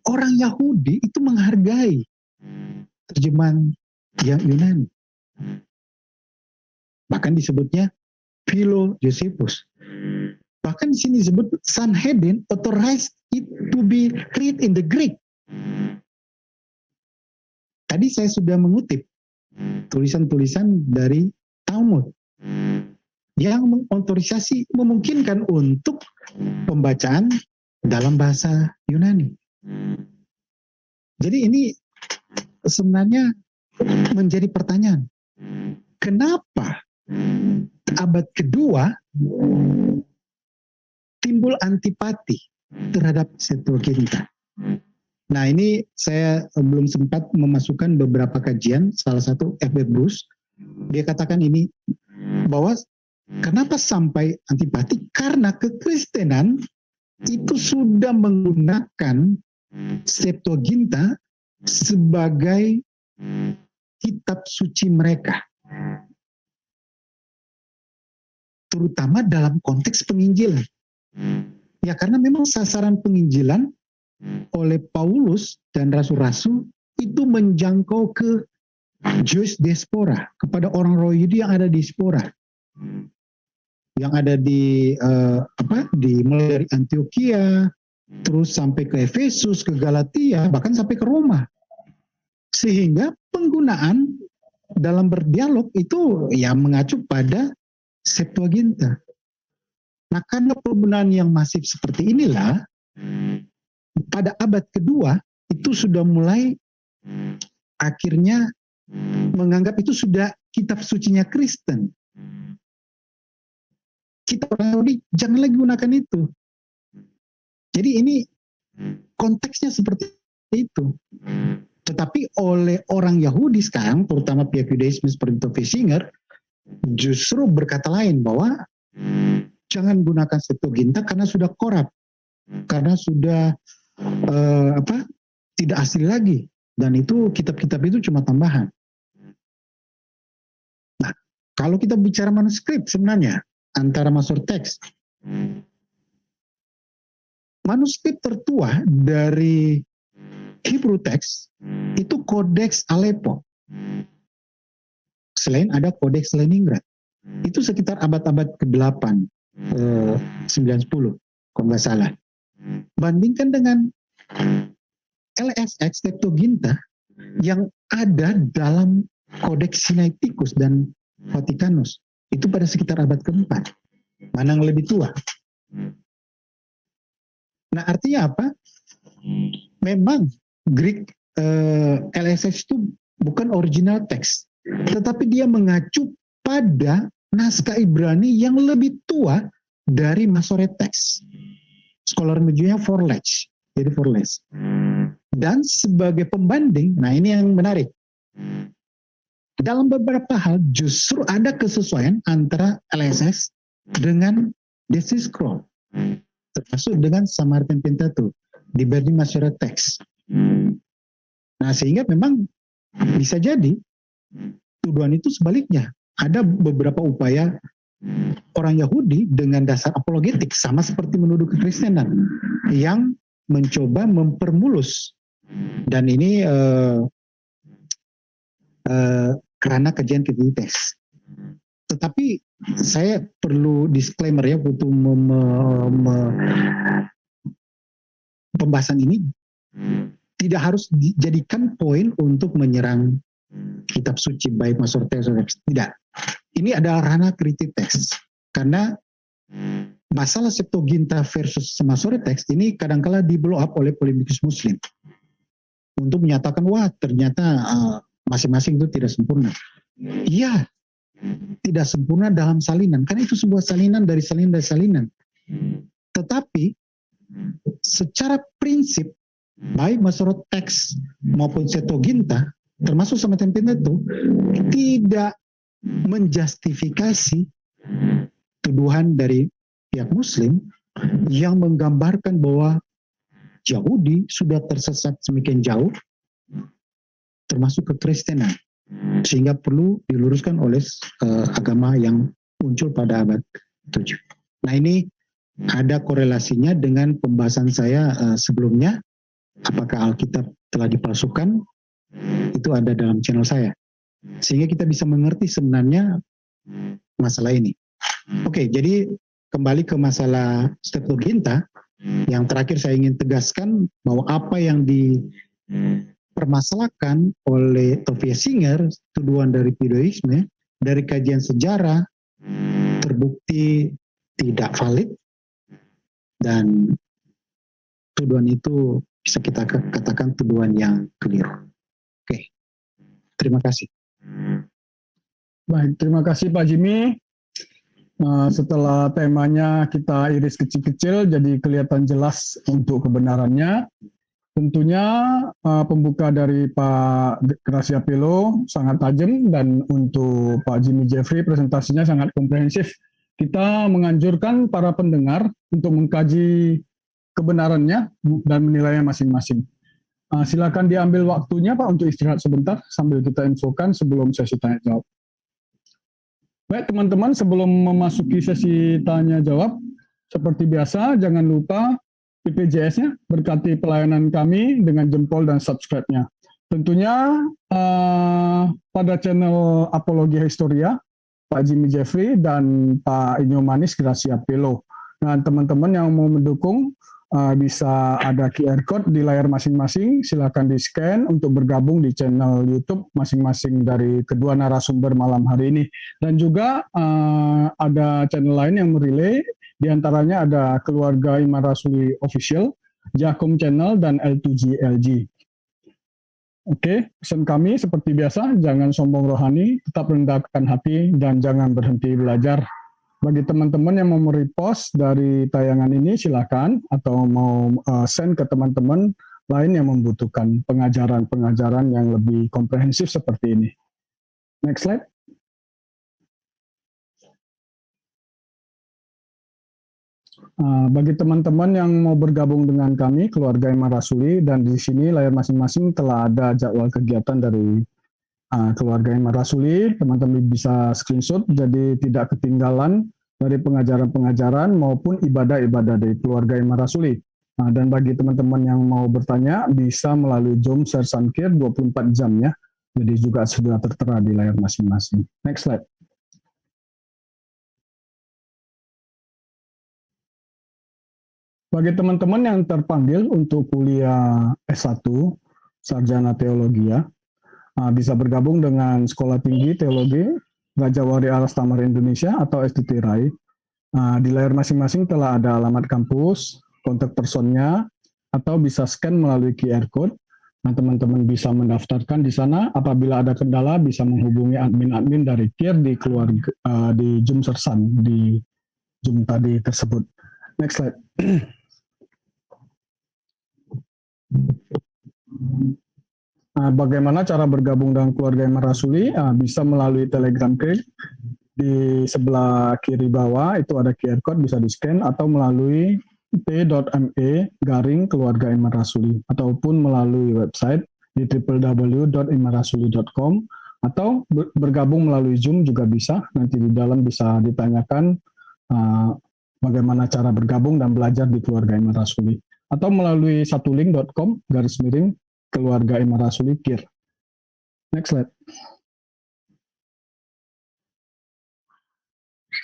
orang Yahudi itu menghargai terjemahan yang Yunani. Bahkan disebutnya Philo Josephus. Bahkan di sini disebut Sanhedrin authorized it to be read in the Greek. Tadi saya sudah mengutip tulisan-tulisan dari Talmud yang mengotorisasi memungkinkan untuk pembacaan dalam bahasa Yunani. Jadi ini sebenarnya menjadi pertanyaan. Kenapa abad kedua timbul antipati terhadap Septuaginta? Nah, ini saya belum sempat memasukkan beberapa kajian, salah satu F.B. Bruce, dia katakan ini, bahwa kenapa sampai antipati? Karena kekristenan itu sudah menggunakan Septuaginta sebagai kitab suci mereka. Terutama dalam konteks penginjilan. Ya, karena memang sasaran penginjilan oleh Paulus dan rasul-rasul itu menjangkau ke Jewish diaspora, kepada orang Yahudi yang ada di diaspora, yang ada di mulai dari Antioquia, terus sampai ke Efesus, ke Galatia, bahkan sampai ke Roma. Sehingga penggunaan dalam berdialog itu ya mengacu pada Septuaginta. Nah, karena penggunaan yang masif seperti inilah, pada abad kedua itu sudah mulai akhirnya menganggap itu sudah kitab sucinya Kristen. Kita orang Yahudi jangan lagi gunakan itu. Jadi ini konteksnya seperti itu. Tetapi oleh orang Yahudi sekarang, terutama pihak Yudaisme seperti Tove Singer, justru berkata lain, bahwa jangan gunakan Septuaginta karena sudah korup, karena sudah tidak asli lagi, dan itu kitab-kitab itu cuma tambahan. Nah, kalau kita bicara manuskrip sebenarnya antara Masorete teks, manuskrip tertua dari Hebrew teks itu Codex Aleppo. Selain ada Codex Leningrad, itu sekitar abad-abad ke-8, 9-10 kalau nggak salah. Bandingkan dengan LXX Septuaginta yang ada dalam Codex Sinaiticus dan Vaticanus, itu pada sekitar abad ke-4. Mana yang lebih tua? Nah, artinya apa? Memang Greek LXX itu bukan original teks, tetapi dia mengacu pada naskah Ibrani yang lebih tua dari Masorete teks. Scholar menyebutnya Forlech, jadi Forlech. Dan sebagai pembanding, nah ini yang menarik. Dalam beberapa hal justru ada kesesuaian antara LXX dengan Dead Sea Scroll, termasuk dengan Samaritan Pentateuch dibanding Masorete teks. Nah, sehingga memang bisa jadi tuduhan itu sebaliknya. Ada beberapa upaya orang Yahudi dengan dasar apologetik, sama seperti menuduh kekristenan, yang mencoba mempermulus. Dan ini karena kajian teks. Tetapi saya perlu disclaimer ya, untuk pembahasan ini tidak harus dijadikan poin untuk menyerang kitab suci baik Masorete atau tidak. Ini adalah ranah kritik teks, karena masalah Septuaginta versus Masorete teks ini kadang-kala di blow up oleh polemikus Muslim untuk menyatakan, wah ternyata masing-masing itu tidak sempurna. Iya, tidak sempurna dalam salinan, karena itu sebuah salinan dari salinan. Tetapi secara prinsip baik Masorete teks maupun Septuaginta, termasuk Samaritan Pentateuch, tidak menjustifikasi tuduhan dari pihak Muslim yang menggambarkan bahwa Yahudi sudah tersesat semakin jauh, termasuk kekristenan. sehingga perlu diluruskan oleh agama yang muncul pada abad 7. Nah, ini ada korelasinya dengan pembahasan saya sebelumnya, apakah Alkitab telah dipalsukan, itu ada dalam channel saya, sehingga kita bisa mengerti sebenarnya masalah ini. Oke, jadi kembali ke masalah Septuaginta, yang terakhir saya ingin tegaskan bahwa apa yang dipermasalahkan oleh Tobias Singer, tuduhan dari Piedoisme, dari kajian sejarah, terbukti tidak valid, dan tuduhan itu bisa kita katakan tuduhan yang keliru. Oke, terima kasih. Baik, terima kasih Pak Jimmy. Setelah temanya kita iris kecil-kecil, jadi kelihatan jelas untuk kebenarannya. Tentunya pembuka dari Pak Gracia Pelo sangat tajam, dan untuk Pak Jimmy Jeffrey presentasinya sangat komprehensif. Kita menganjurkan para pendengar untuk mengkaji kebenarannya dan menilainya masing-masing. Silakan diambil waktunya Pak untuk istirahat sebentar sambil kita infokan sebelum sesi tanya jawab. Baik teman-teman, sebelum memasuki sesi tanya jawab, seperti biasa jangan lupa PPJS-nya, berkati pelayanan kami dengan jempol dan subscribe-nya. Tentunya pada channel Apologia Historia, Pak Jimmy Jeffrey dan Pak Inyo Manis Gracia Pelo. Nah, teman-teman yang mau mendukung bisa ada QR code di layar masing-masing, silakan di-scan untuk bergabung di channel YouTube masing-masing dari kedua narasumber malam hari ini. Dan juga ada channel lain yang merelay, diantaranya ada Keluarga Iman Rasuli Official, Jakom Channel, dan L2GLG. Oke, pesan kami seperti biasa, jangan sombong rohani, tetap rendahkan hati, dan jangan berhenti belajar. Bagi teman-teman yang mau merepost dari tayangan ini, silakan, atau mau send ke teman-teman lain yang membutuhkan pengajaran-pengajaran yang lebih komprehensif seperti ini. Next slide. Bagi teman-teman yang mau bergabung dengan kami, Keluarga Iman Rasuli, dan di sini layar masing-masing telah ada jadwal kegiatan dari Keluarga Iman Rasuli, teman-teman bisa screenshot jadi tidak ketinggalan dari pengajaran-pengajaran maupun ibadah-ibadah dari Keluarga Iman Rasuli. Dan bagi teman-teman yang mau bertanya bisa melalui Zoom Sersan Care 24 jam ya. Jadi juga sudah tertera di layar masing-masing. Next slide. Bagi teman-teman yang terpanggil untuk kuliah S1 Sarjana Teologi ya, bisa bergabung dengan Sekolah Tinggi Teologi Raja Wali Alas Tamar Indonesia atau STT RAI. Di layar masing-masing telah ada alamat kampus, kontak personnya, atau bisa scan melalui QR Code. Nah, teman-teman bisa mendaftarkan di sana. Apabila ada kendala, bisa menghubungi admin-admin dari KIR di di Zoom Sersan, di Zoom tadi tersebut. Next slide. Bagaimana cara bergabung dengan Keluarga Iman Rasuli? Bisa melalui Telegram Klik. Di sebelah kiri bawah itu ada QR Code, bisa di-scan, atau melalui t.me/Keluarga Iman Rasuli, ataupun melalui website di www.imanrasuli.com, atau bergabung melalui Zoom juga bisa. Nanti di dalam bisa ditanyakan bagaimana cara bergabung dan belajar di Keluarga Iman Rasuli, atau melalui satulink.com/Keluarga Iman Rasuli KIR. Next slide.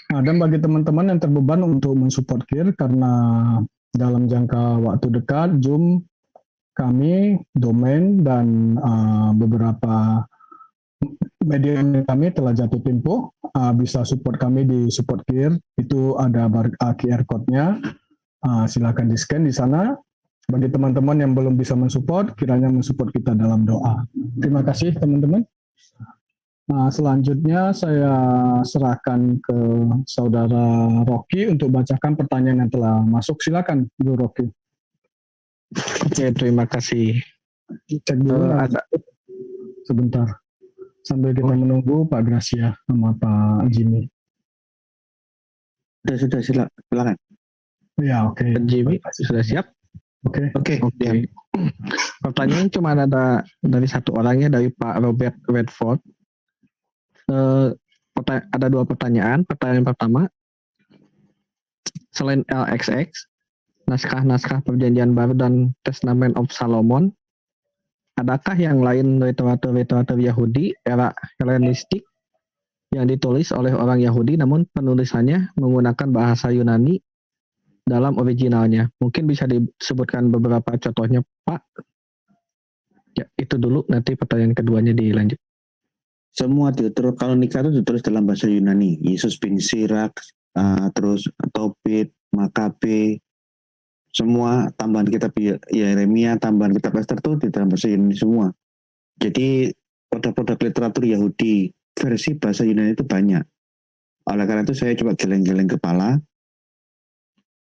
Dan bagi teman-teman yang terbeban untuk mensupport KIR karena dalam jangka waktu dekat Zoom kami, domain, dan beberapa media kami telah jatuh tempo, bisa support kami di support KIR, itu ada QR code-nya, silakan di-scan di sana. Bagi teman-teman yang belum bisa mensupport, kiranya mensupport kita dalam doa. Terima kasih teman-teman. Selanjutnya saya serahkan ke Saudara Rocky untuk bacakan pertanyaan yang telah masuk. Silakan, Bu Rocky. Oke, terima kasih. Cek dulu sebentar. Sambil kita menunggu Pak Gracia sama Pak Jimmy. Sudah silakan. Ya, oke. Pak Jimmy, sudah siap? Oke. Pertanyaan cuma ada dari satu orangnya, dari Pak Robert Redford. Eh, ada dua pertanyaan. Pertanyaan pertama, selain LXX, naskah-naskah Perjanjian Baru dan Testament of Solomon, adakah yang lain literatur Yahudi era Helenistik yang ditulis oleh orang Yahudi namun penulisannya menggunakan bahasa Yunani dalam originalnya? Mungkin bisa disebutkan beberapa contohnya, Pak. Ya, itu dulu, nanti pertanyaan keduanya dilanjut. Semua Kronika itu ditulis dalam bahasa Yunani. Yesus bin Sirak, terus Tobit, Makabe, semua tambahan kitab Yeremia, tambahan kitab Ester itu di dalam bahasa Yunani semua. Jadi produk-produk literatur Yahudi versi bahasa Yunani itu banyak. Oleh karena itu saya coba geleng-geleng kepala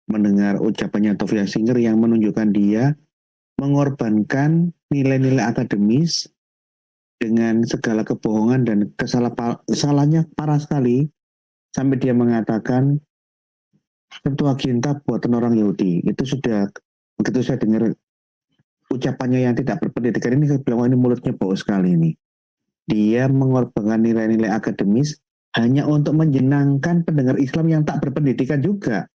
mendengar ucapannya Tovia Singer yang menunjukkan dia mengorbankan nilai-nilai akademis dengan segala kebohongan dan kesalahannya parah sekali sampai dia mengatakan Septuaginta buatan orang Yahudi. Itu sudah begitu saya dengar ucapannya yang tidak berpendidikan ini, saya bilang ini mulutnya bau sekali ini. Dia mengorbankan nilai-nilai akademis hanya untuk menyenangkan pendengar Islam yang tak berpendidikan juga.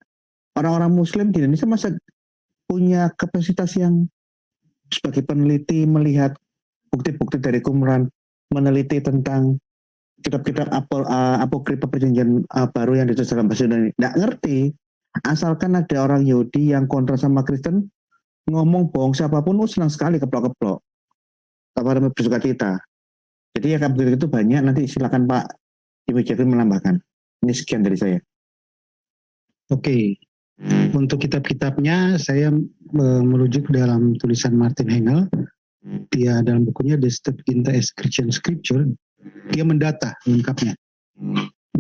Orang-orang Muslim di Indonesia masa punya kapasitas yang sebagai peneliti melihat bukti-bukti dari Qumran, meneliti tentang kitab-kitab apokrifa Perjanjian Baru yang ditulis dalam bahasa Yunani. Nggak ngerti. Asalkan ada orang Yahudi yang kontra sama Kristen, ngomong bohong siapapun, senang sekali keplok-keplok. Kabar bersuka cita. Jadi ya kabar itu banyak, nanti silakan Pak Jimmy Jeffrey menambahkan. Ini sekian dari saya. Oke. Untuk kitab-kitabnya saya merujuk dalam tulisan Martin Hengel. Dia dalam bukunya The Septuaginta as Christian Scripture, dia mendata lengkapnya.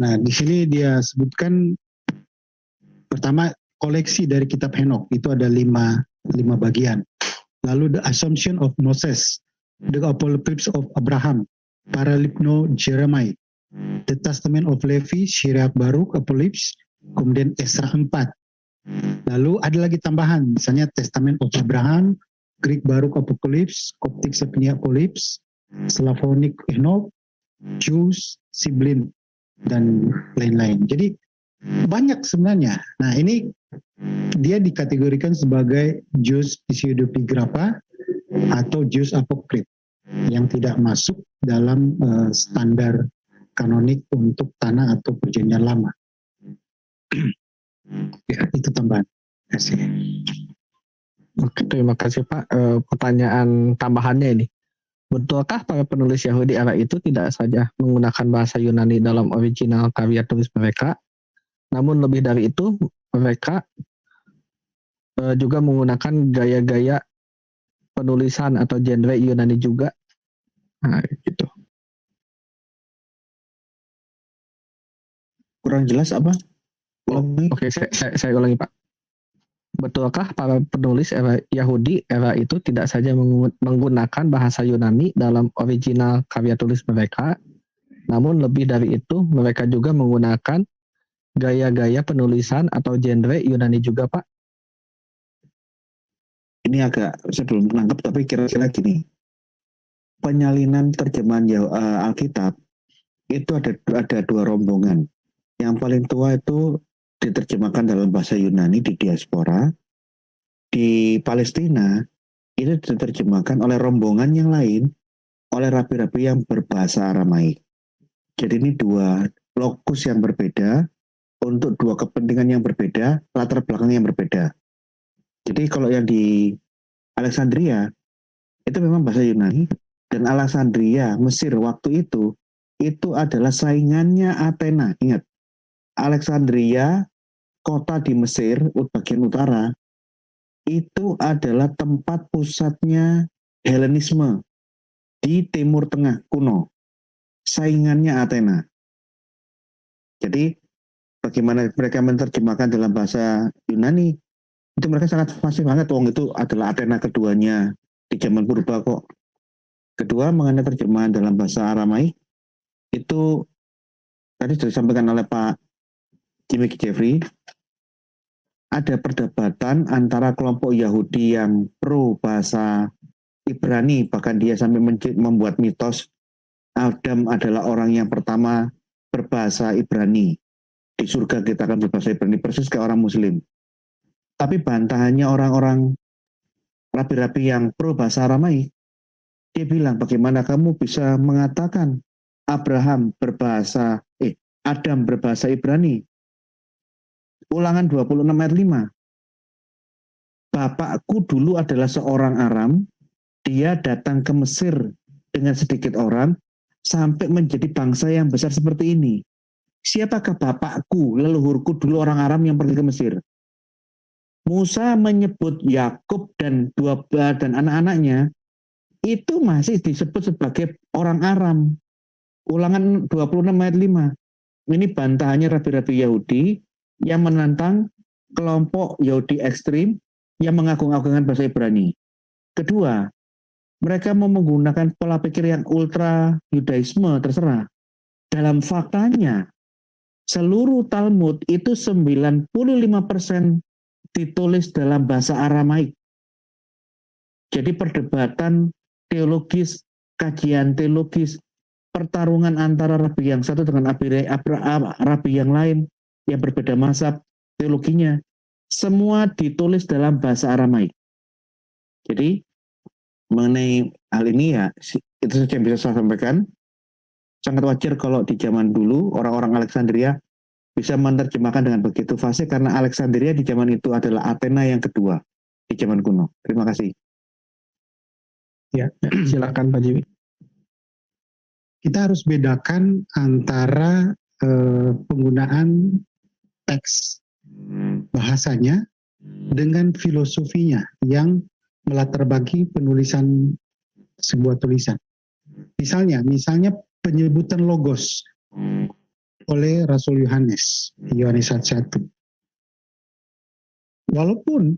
Nah, di sini dia sebutkan pertama koleksi dari kitab Henok itu ada lima bagian. Lalu the Assumption of Moses, the Apocalypse of Abraham, Paralipno Jeremiah, the Testament of Levi, Syriac Baruk, Apocalypse, kemudian Esra 4. Lalu ada lagi tambahan, misalnya Testament of Abraham, Greek Baruk Apocalypse, Coptic Septuagint Apocalypse, Slavonic Enoch, Jews, Siblin, dan lain-lain. Jadi banyak sebenarnya. Nah ini dia dikategorikan sebagai Jews Pseudepigrapha atau Jews Apocryph yang tidak masuk dalam standar kanonik untuk tanah atau perjanjian lama. Ya, itu tambahan. Terima kasih. Oke, terima kasih Pak. Pertanyaan tambahannya ini, betulkah para penulis Yahudi era itu tidak saja menggunakan bahasa Yunani dalam original karya tulis mereka, namun lebih dari itu mereka juga menggunakan gaya-gaya penulisan atau genre Yunani juga? Nah, gitu. Kurang jelas apa? Oke, saya ulangi Pak. Betulkah para penulis era Yahudi era itu tidak saja menggunakan bahasa Yunani dalam original karya tulis mereka, namun lebih dari itu mereka juga menggunakan gaya-gaya penulisan atau genre Yunani juga, Pak? Ini agak saya belum menangkap, tapi kira-kira gini. Penyalinan terjemahan Alkitab itu ada dua rombongan. Yang paling tua itu diterjemahkan dalam bahasa Yunani di diaspora. Di Palestina itu diterjemahkan oleh rombongan yang lain oleh rabi-rabi yang berbahasa Aramaik. Jadi ini dua lokus yang berbeda untuk dua kepentingan yang berbeda, latar belakang yang berbeda. Jadi kalau yang di Alexandria itu memang bahasa Yunani, dan Alexandria Mesir waktu itu adalah saingannya Athena. Ingat, Alexandria, kota di Mesir, bagian utara, itu adalah tempat pusatnya Helenisme di Timur Tengah kuno. Saingannya Athena. Jadi, bagaimana mereka menerjemahkan dalam bahasa Yunani, itu mereka sangat fasih banget. Itu adalah Athena keduanya di zaman purba kok. Kedua, mengenai terjemahan dalam bahasa Aramaik, itu tadi sudah disampaikan oleh Pak Jimmy Jeffrey, ada perdebatan antara kelompok Yahudi yang pro bahasa Ibrani, bahkan dia sampai membuat mitos Adam adalah orang yang pertama berbahasa Ibrani. Di surga kita akan berbahasa Ibrani, persis kayak orang Muslim. Tapi bantahannya orang-orang rabi-rabi yang pro bahasa Aramaik, dia bilang, bagaimana kamu bisa mengatakan Adam berbahasa Ibrani? Ulangan 26 ayat 5. Bapakku dulu adalah seorang Aram, dia datang ke Mesir dengan sedikit orang, sampai menjadi bangsa yang besar seperti ini. Siapakah bapakku, leluhurku dulu orang Aram yang pergi ke Mesir? Musa menyebut Yakub dan anak-anaknya, itu masih disebut sebagai orang Aram. Ulangan 26 ayat 5. Ini bantahannya rabi-rabi Yahudi yang menantang kelompok Yahudi ekstrim yang mengagung-agungkan bahasa Ibrani. Kedua, mereka mau menggunakan pola pikir yang ultra Yudaisme, terserah. Dalam faktanya, seluruh Talmud itu 95% ditulis dalam bahasa Aramaik. Jadi perdebatan teologis, kajian teologis, pertarungan antara rabi yang satu dengan rabi yang lain yang berbeda mazhab teologinya, semua ditulis dalam bahasa Aramaik. Jadi mengenai hal ini ya, itu saja yang bisa saya sampaikan. Sangat wajar kalau di zaman dulu orang-orang Alexandria bisa menerjemahkan dengan begitu fasih, karena Alexandria di zaman itu adalah Athena yang kedua di zaman kuno. Terima kasih. Ya, Silakan Pak Jimmy. kita harus bedakan antara penggunaan teks bahasanya dengan filosofinya yang melatar belakangi penulisan sebuah tulisan. Misalnya penyebutan logos oleh Rasul Yohanes 1:1. Walaupun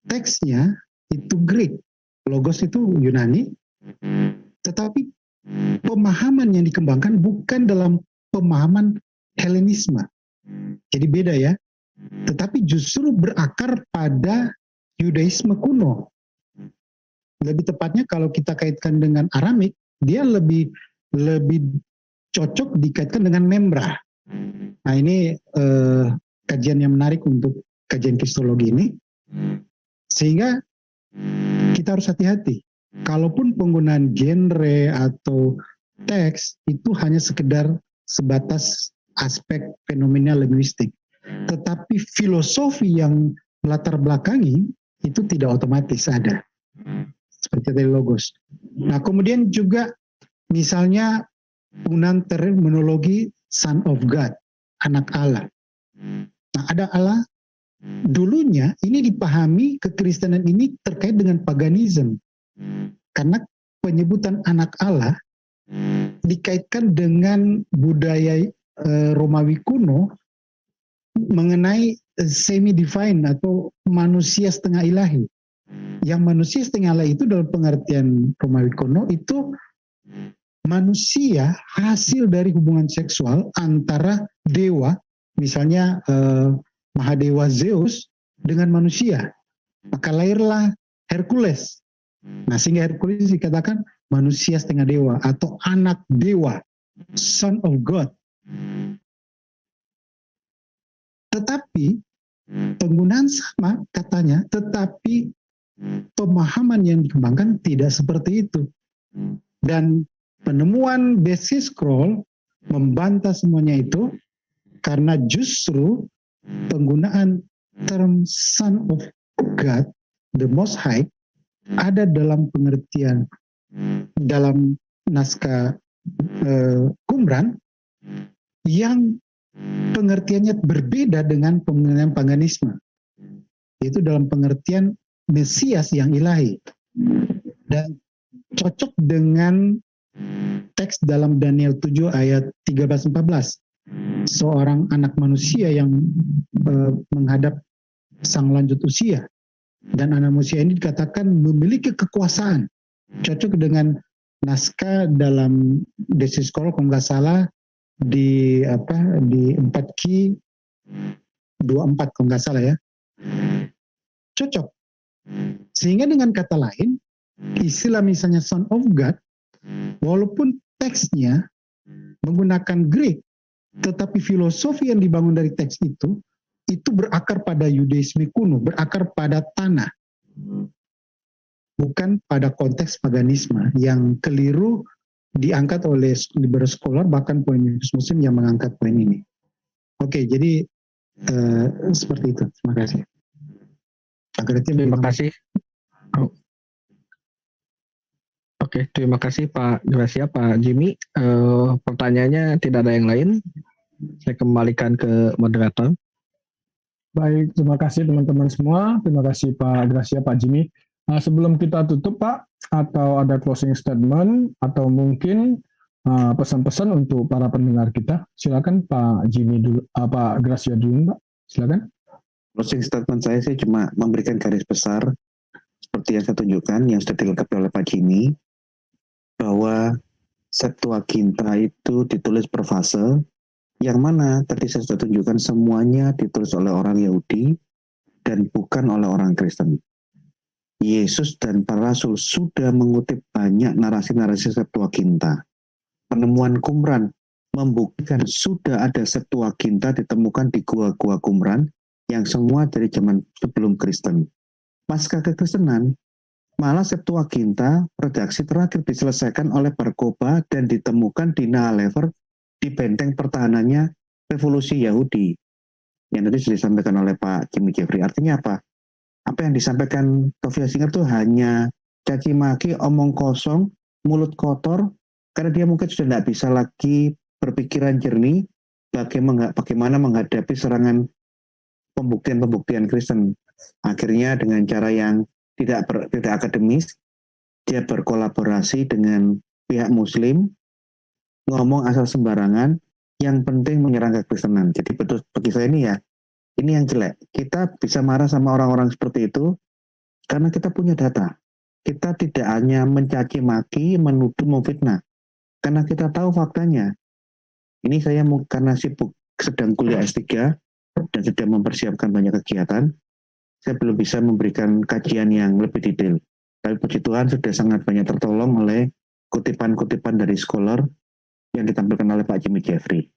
teksnya itu Greek, logos itu Yunani, tetapi pemahaman yang dikembangkan bukan dalam pemahaman Helenisme. Jadi beda ya. Tetapi justru berakar pada Yudaisme kuno. Lebih tepatnya kalau kita kaitkan dengan Aramik, dia lebih cocok dikaitkan dengan membra. Nah ini kajian yang menarik untuk kajian kristologi ini. Sehingga kita harus hati-hati. Kalaupun penggunaan genre atau teks itu hanya sekedar sebatas aspek fenomena linguistik. Tetapi filosofi yang melatar belakangi itu tidak otomatis ada. Seperti tadi logos. Nah kemudian juga misalnya penggunaan terminologi Son of God, anak Allah. Nah ada Allah, dulunya ini dipahami kekristenan ini terkait dengan paganisme. Karena penyebutan anak Allah dikaitkan dengan budaya Romawi kuno mengenai semi-divine atau manusia setengah ilahi. Yang manusia setengah ilahi itu dalam pengertian Romawi kuno itu manusia hasil dari hubungan seksual antara dewa, misalnya Mahadewa Zeus dengan manusia. Maka lahirlah Hercules. Nah sehingga Hercules dikatakan manusia setengah dewa atau anak dewa, son of God. Tetapi penggunaan sama katanya, tetapi pemahaman yang dikembangkan tidak seperti itu. Dan penemuan Dead Sea Scroll membantah semuanya itu karena justru penggunaan term Son of God, the Most High, ada dalam pengertian dalam naskah Qumran yang pengertiannya berbeda dengan pengertian paganisme, yaitu dalam pengertian Mesias yang ilahi, dan cocok dengan teks dalam Daniel 7 ayat 13-14, seorang anak manusia yang menghadap sang lanjut usia, dan anak manusia ini dikatakan memiliki kekuasaan, cocok dengan naskah dalam Dead Sea Scroll kalau nggak salah di 4Q 24 kalau nggak salah ya, cocok. Sehingga dengan kata lain, istilah misalnya Son of God, walaupun teksnya menggunakan Greek, tetapi filosofi yang dibangun dari teks itu berakar pada Yudaisme kuno, berakar pada tanah, bukan pada konteks paganisme yang keliru diangkat oleh liberal scholar, bahkan polemikus muslim yang mengangkat poin ini. Oke, jadi seperti itu. Terima kasih. Terima kasih. Oke, terima kasih Pak Gracia, Pak Jimmy. Pertanyaannya tidak ada yang lain. Saya kembalikan ke moderator. Baik, terima kasih teman-teman semua. Terima kasih Pak Gracia, Pak Jimmy. Sebelum kita tutup Pak, atau ada closing statement, atau mungkin pesan-pesan untuk para pendengar kita, silakan Pak Jimmy dulu, Pak Gracia dulu Pak, silakan. Closing statement saya sih cuma memberikan garis besar seperti yang saya tunjukkan, yang sudah dilengkapi oleh Pak Jimmy, bahwa Septuaginta itu ditulis per fase, yang mana tadi saya sudah tunjukkan semuanya ditulis oleh orang Yahudi dan bukan oleh orang Kristen. Yesus dan para rasul sudah mengutip banyak narasi-narasi Septuaginta. Penemuan Qumran membuktikan sudah ada Septuaginta ditemukan di gua-gua Qumran yang semua dari zaman sebelum Kristen. Pasca kekristenan, malah Septuaginta redaksi terakhir diselesaikan oleh Bar Kokhba dan ditemukan di Nahalever di benteng pertahanannya revolusi Yahudi. Yang tadi sudah disampaikan oleh Pak Jimmy Jeffrey. Artinya apa? Apa yang disampaikan Tovia Singer itu hanya caci maki, omong kosong, mulut kotor, karena dia mungkin sudah tidak bisa lagi berpikiran jernih bagaimana menghadapi serangan pembuktian Kristen. Akhirnya dengan cara yang tidak akademis, dia berkolaborasi dengan pihak Muslim, ngomong asal sembarangan, yang penting menyerang kekristenan. Jadi betul bagi saya ini yang jelek. Kita bisa marah sama orang-orang seperti itu karena kita punya data. Kita tidak hanya mencaci maki, menuduh, memfitnah. Karena kita tahu faktanya. Ini saya karena sibuk sedang kuliah S3 dan sedang mempersiapkan banyak kegiatan, saya belum bisa memberikan kajian yang lebih detail. Tapi puji Tuhan sudah sangat banyak tertolong oleh kutipan-kutipan dari scholar yang ditampilkan oleh Pak Jimmy Jeffrey.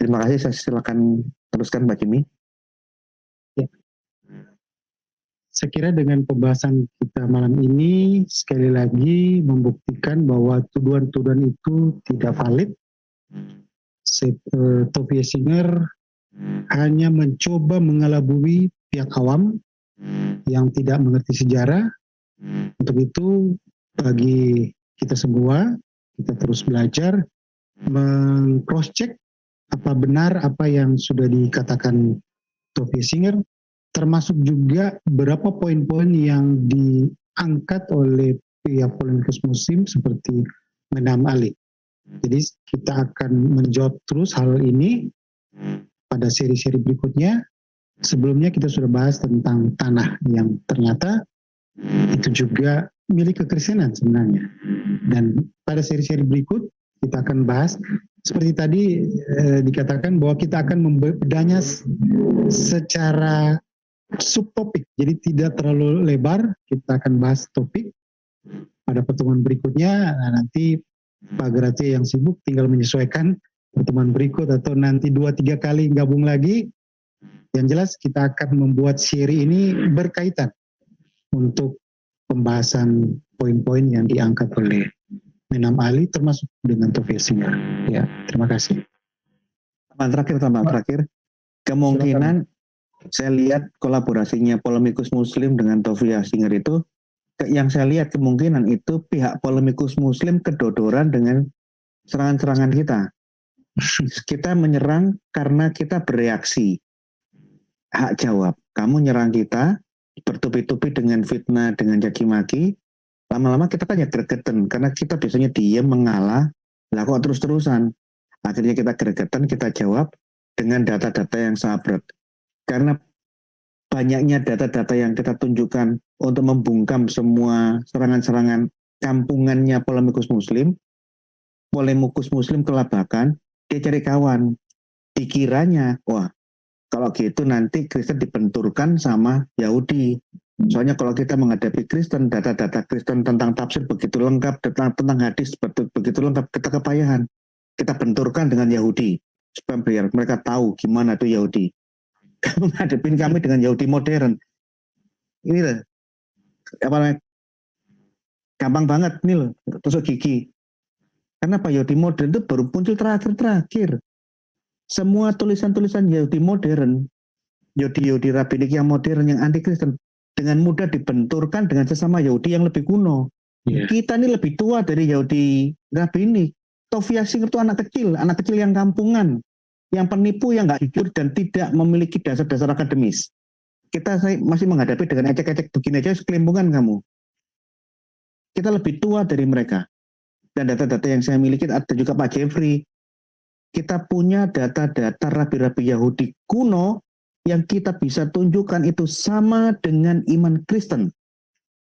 Terima kasih, saya silakan teruskan Pak Jimmy. Ya. Saya kira dengan pembahasan kita malam ini sekali lagi membuktikan bahwa tuduhan-tuduhan itu tidak valid. Tovia Singer hanya mencoba mengelabui pihak awam yang tidak mengerti sejarah. Untuk itu, bagi kita semua, kita terus belajar, meng-cross-check apa benar apa yang sudah dikatakan Tovia Singer, termasuk juga beberapa poin-poin yang diangkat oleh pihak polemikus muslim seperti Menam Ali. Jadi kita akan menjawab terus hal ini pada seri-seri berikutnya. Sebelumnya kita sudah bahas tentang tanah yang ternyata itu juga milik kekristenan sebenarnya. Dan pada seri-seri berikut kita akan bahas seperti tadi dikatakan bahwa kita akan membedanya secara subtopik. Jadi tidak terlalu lebar, kita akan bahas topik pada pertemuan berikutnya. Nah, nanti Pak Gracia yang sibuk tinggal menyesuaikan pertemuan berikut atau nanti 2-3 kali gabung lagi. Yang jelas kita akan membuat seri ini berkaitan untuk pembahasan poin-poin yang diangkat oleh Menam Ali termasuk dengan Tovia Singer. Ya, terima kasih. Tambahan terakhir. Kemungkinan saya lihat kolaborasinya polemikus muslim dengan Tovia Singer itu, yang saya lihat kemungkinan itu pihak polemikus muslim kedodoran dengan serangan-serangan kita. Kita menyerang karena kita bereaksi. Hak jawab. Kamu nyerang kita, bertubi-tubi dengan fitnah, dengan caci maki, lama-lama kita kan ya gregetan, karena kita biasanya diam, mengalah, lah kok terus-terusan. Akhirnya kita gregetan, kita jawab dengan data-data yang sabret. Karena banyaknya data-data yang kita tunjukkan untuk membungkam semua serangan-serangan kampungannya polemikus muslim kelabakan, dia cari kawan. Dikiranya, wah, kalau gitu nanti Kristen dibenturkan sama Yahudi. Soalnya kalau kita menghadapi Kristen, data-data Kristen tentang tafsir begitu lengkap, tentang hadis begitu lengkap, kita kepayahan. Kita benturkan dengan Yahudi supaya biar mereka tahu gimana tuh Yahudi. Menghadapin kami dengan Yahudi modern. Ini loh, apa namanya, gampang banget nih loh, tusuk gigi. Karena Pak Yahudi modern itu baru muncul terakhir. Semua tulisan-tulisan Yahudi modern, Yahudi rabbinik yang modern, yang anti Kristen, dengan mudah dibenturkan dengan sesama Yahudi yang lebih kuno. Iya. Kita ini lebih tua dari Yahudi rabbinik. Tovia Singer itu anak kecil yang kampungan, yang penipu, yang nggak jujur dan tidak memiliki dasar-dasar akademis. Kita masih menghadapi dengan ecek-ecek begini aja, kelimpungan kamu. Kita lebih tua dari mereka. Dan data-data yang saya miliki ada juga Pak Jeffrey. Kita punya data-data rabi-rabi Yahudi kuno yang kita bisa tunjukkan itu sama dengan iman Kristen.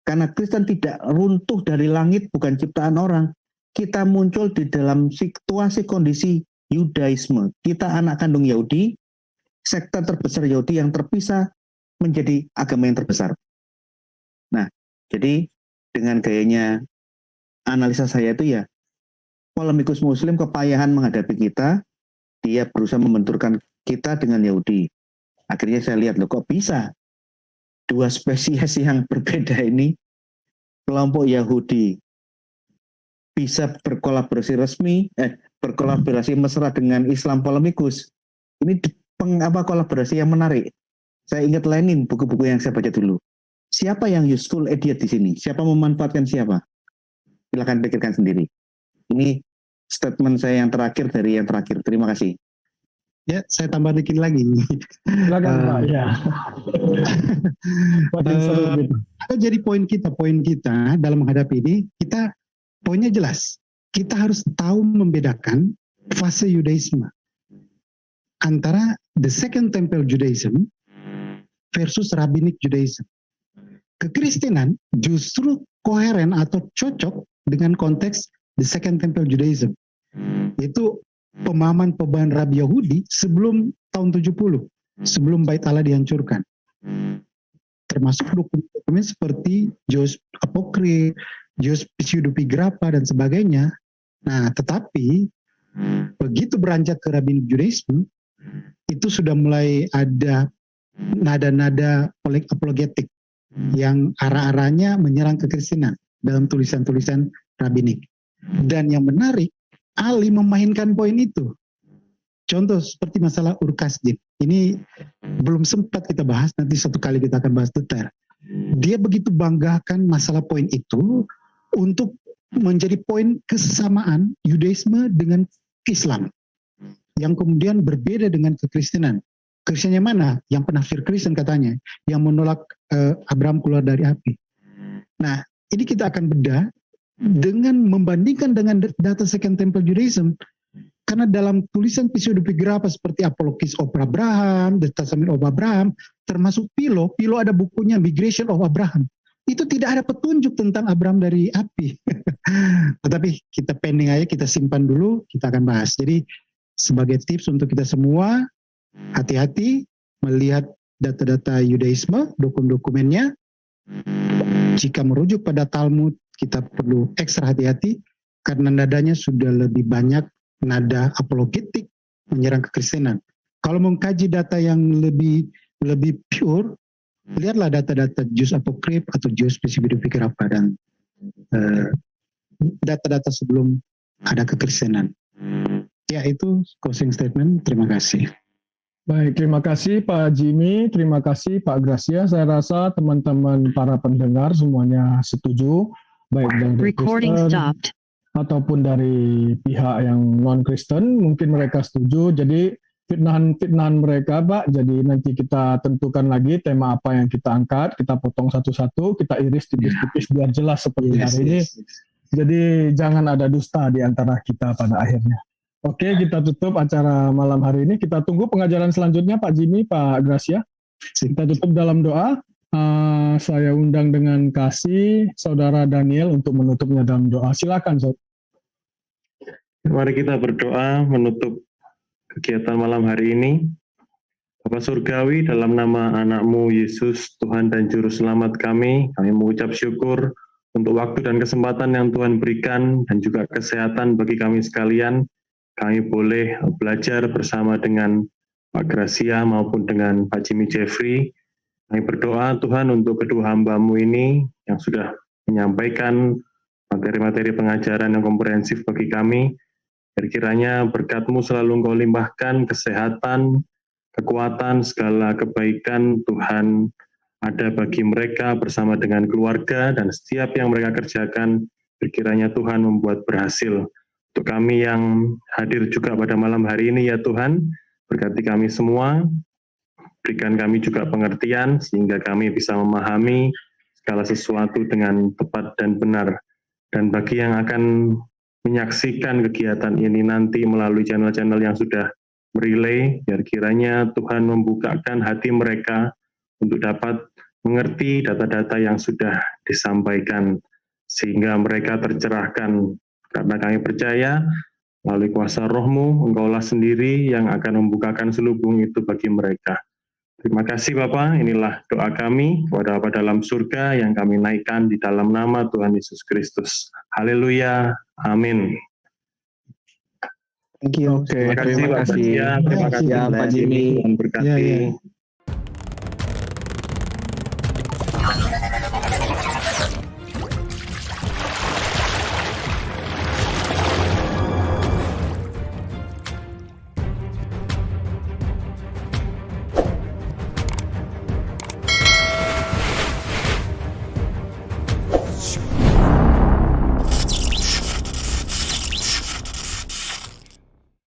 Karena Kristen tidak runtuh dari langit, bukan ciptaan orang. Kita muncul di dalam situasi kondisi Yudaisme. Kita anak kandung Yahudi, sekte terbesar Yahudi yang terpisah menjadi agama yang terbesar. Nah, jadi dengan gayanya analisa saya itu ya, polemikus muslim kepayahan menghadapi kita, dia berusaha membenturkan kita dengan Yahudi. Akhirnya saya lihat, loh kok bisa dua spesies yang berbeda ini, kelompok Yahudi bisa berkolaborasi berkolaborasi mesra dengan Islam polemikus. Ini kolaborasi yang menarik. Saya ingat Lenin, buku-buku yang saya baca dulu. Siapa yang useful idiot di sini? Siapa memanfaatkan siapa? Silakan pikirkan sendiri. Ini statement saya yang terakhir dari yang terakhir. Terima kasih. Ya, saya tambah dikit lagi. Silakan Pak. Ya. Makin seru gitu. Jadi poin kita dalam menghadapi ini, kita poinnya jelas. Kita harus tahu membedakan fase Yudaisme antara the Second Temple Judaism versus Rabbinic Judaism. Kekristenan justru koheren atau cocok dengan konteks the Second Temple Judaism. Itu pemahaman Rabi Yahudi sebelum tahun 70, sebelum Bait Allah dihancurkan. Termasuk dokumen seperti Jews Apocrypha, Jews Pseudepigrapha dan sebagainya. Nah, tetapi begitu beranjak ke Rabbinic Judaism, itu sudah mulai ada nada-nada apologetik yang arah-arahnya menyerang kekristenan dalam tulisan-tulisan rabbinik. Dan yang menarik, Ali memainkan poin itu. Contoh seperti masalah Ur-Kasdim. Ini belum sempat kita bahas, nanti satu kali kita akan bahas detail. Dia begitu banggakan masalah poin itu untuk menjadi poin kesamaan Yudaisme dengan Islam. Yang kemudian berbeda dengan kekristenan. Kristennya mana? Yang penafsir Kristen katanya, yang menolak Abraham keluar dari api. Nah, ini kita akan bedah dengan membandingkan dengan data Second Temple Judaism, karena dalam tulisan Pseudepigrapha seperti Apologis of Abraham, The Testament of Abraham, termasuk Philo ada bukunya Migration of Abraham. Itu tidak ada petunjuk tentang Abraham dari api. Tetapi kita pending aja, kita simpan dulu, kita akan bahas. Jadi sebagai tips untuk kita semua, hati-hati melihat data-data Yudaisme, dokumen-dokumennya. Jika merujuk pada Talmud, kita perlu ekstra hati-hati karena nadanya sudah lebih banyak nada apologetik menyerang kekristenan. Kalau mengkaji data yang lebih pure, lihatlah data-data Jews Apocrypha atau Jews Pseudepigrapha dan data-data sebelum ada kekristenan. Ya, itu closing statement. Terima kasih. Baik, terima kasih Pak Jimmy, terima kasih Pak Gracia. Saya rasa teman-teman para pendengar semuanya setuju, baik dari Kristen ataupun dari pihak yang non-Kristen, mungkin mereka setuju. Jadi fitnahan mereka Pak, jadi nanti kita tentukan lagi tema apa yang kita angkat, kita potong satu-satu, kita iris tipis-tipis biar jelas seperti hari ini. Jadi jangan ada dusta di antara kita pada akhirnya. Oke, kita tutup acara malam hari ini. Kita tunggu pengajaran selanjutnya Pak Jimmy, Pak Gracia. Kita tutup dalam doa. Saya undang dengan kasih Saudara Daniel untuk menutupnya dalam doa. Silakan, Saudara. Mari kita berdoa menutup kegiatan malam hari ini. Bapa Surgawi, dalam nama anak-Mu Yesus, Tuhan dan Juru Selamat kami mengucap syukur untuk waktu dan kesempatan yang Tuhan berikan dan juga kesehatan bagi kami sekalian. Kami boleh belajar bersama dengan Pak Gracia maupun dengan Pak Jimmy Jeffrey. Kami berdoa Tuhan untuk kedua hamba-Mu ini yang sudah menyampaikan materi-materi pengajaran yang komprehensif bagi kami. Kiranya berkat-Mu selalu Engkau limpahkan kesehatan, kekuatan, segala kebaikan Tuhan ada bagi mereka bersama dengan keluarga dan setiap yang mereka kerjakan, kiranya Tuhan membuat berhasil. Untuk kami yang hadir juga pada malam hari ini ya Tuhan, berkati kami semua, berikan kami juga pengertian sehingga kami bisa memahami segala sesuatu dengan tepat dan benar. Dan bagi yang akan menyaksikan kegiatan ini nanti melalui channel-channel yang sudah merelay, biar kiranya Tuhan membukakan hati mereka untuk dapat mengerti data-data yang sudah disampaikan, sehingga mereka tercerahkan, karena kami percaya melalui kuasa Roh-Mu, Engkaulah sendiri yang akan membukakan selubung itu bagi mereka. Terima kasih Bapa, inilah doa kami kepada Bapa dalam surga yang kami naikkan di dalam nama Tuhan Yesus Kristus. Haleluya, amin. Thank you. Oke, Terima kasih terima Pak kasih. Gracia, terima kasih Ya, Pak Pak Jimmy. Tuhan berkati.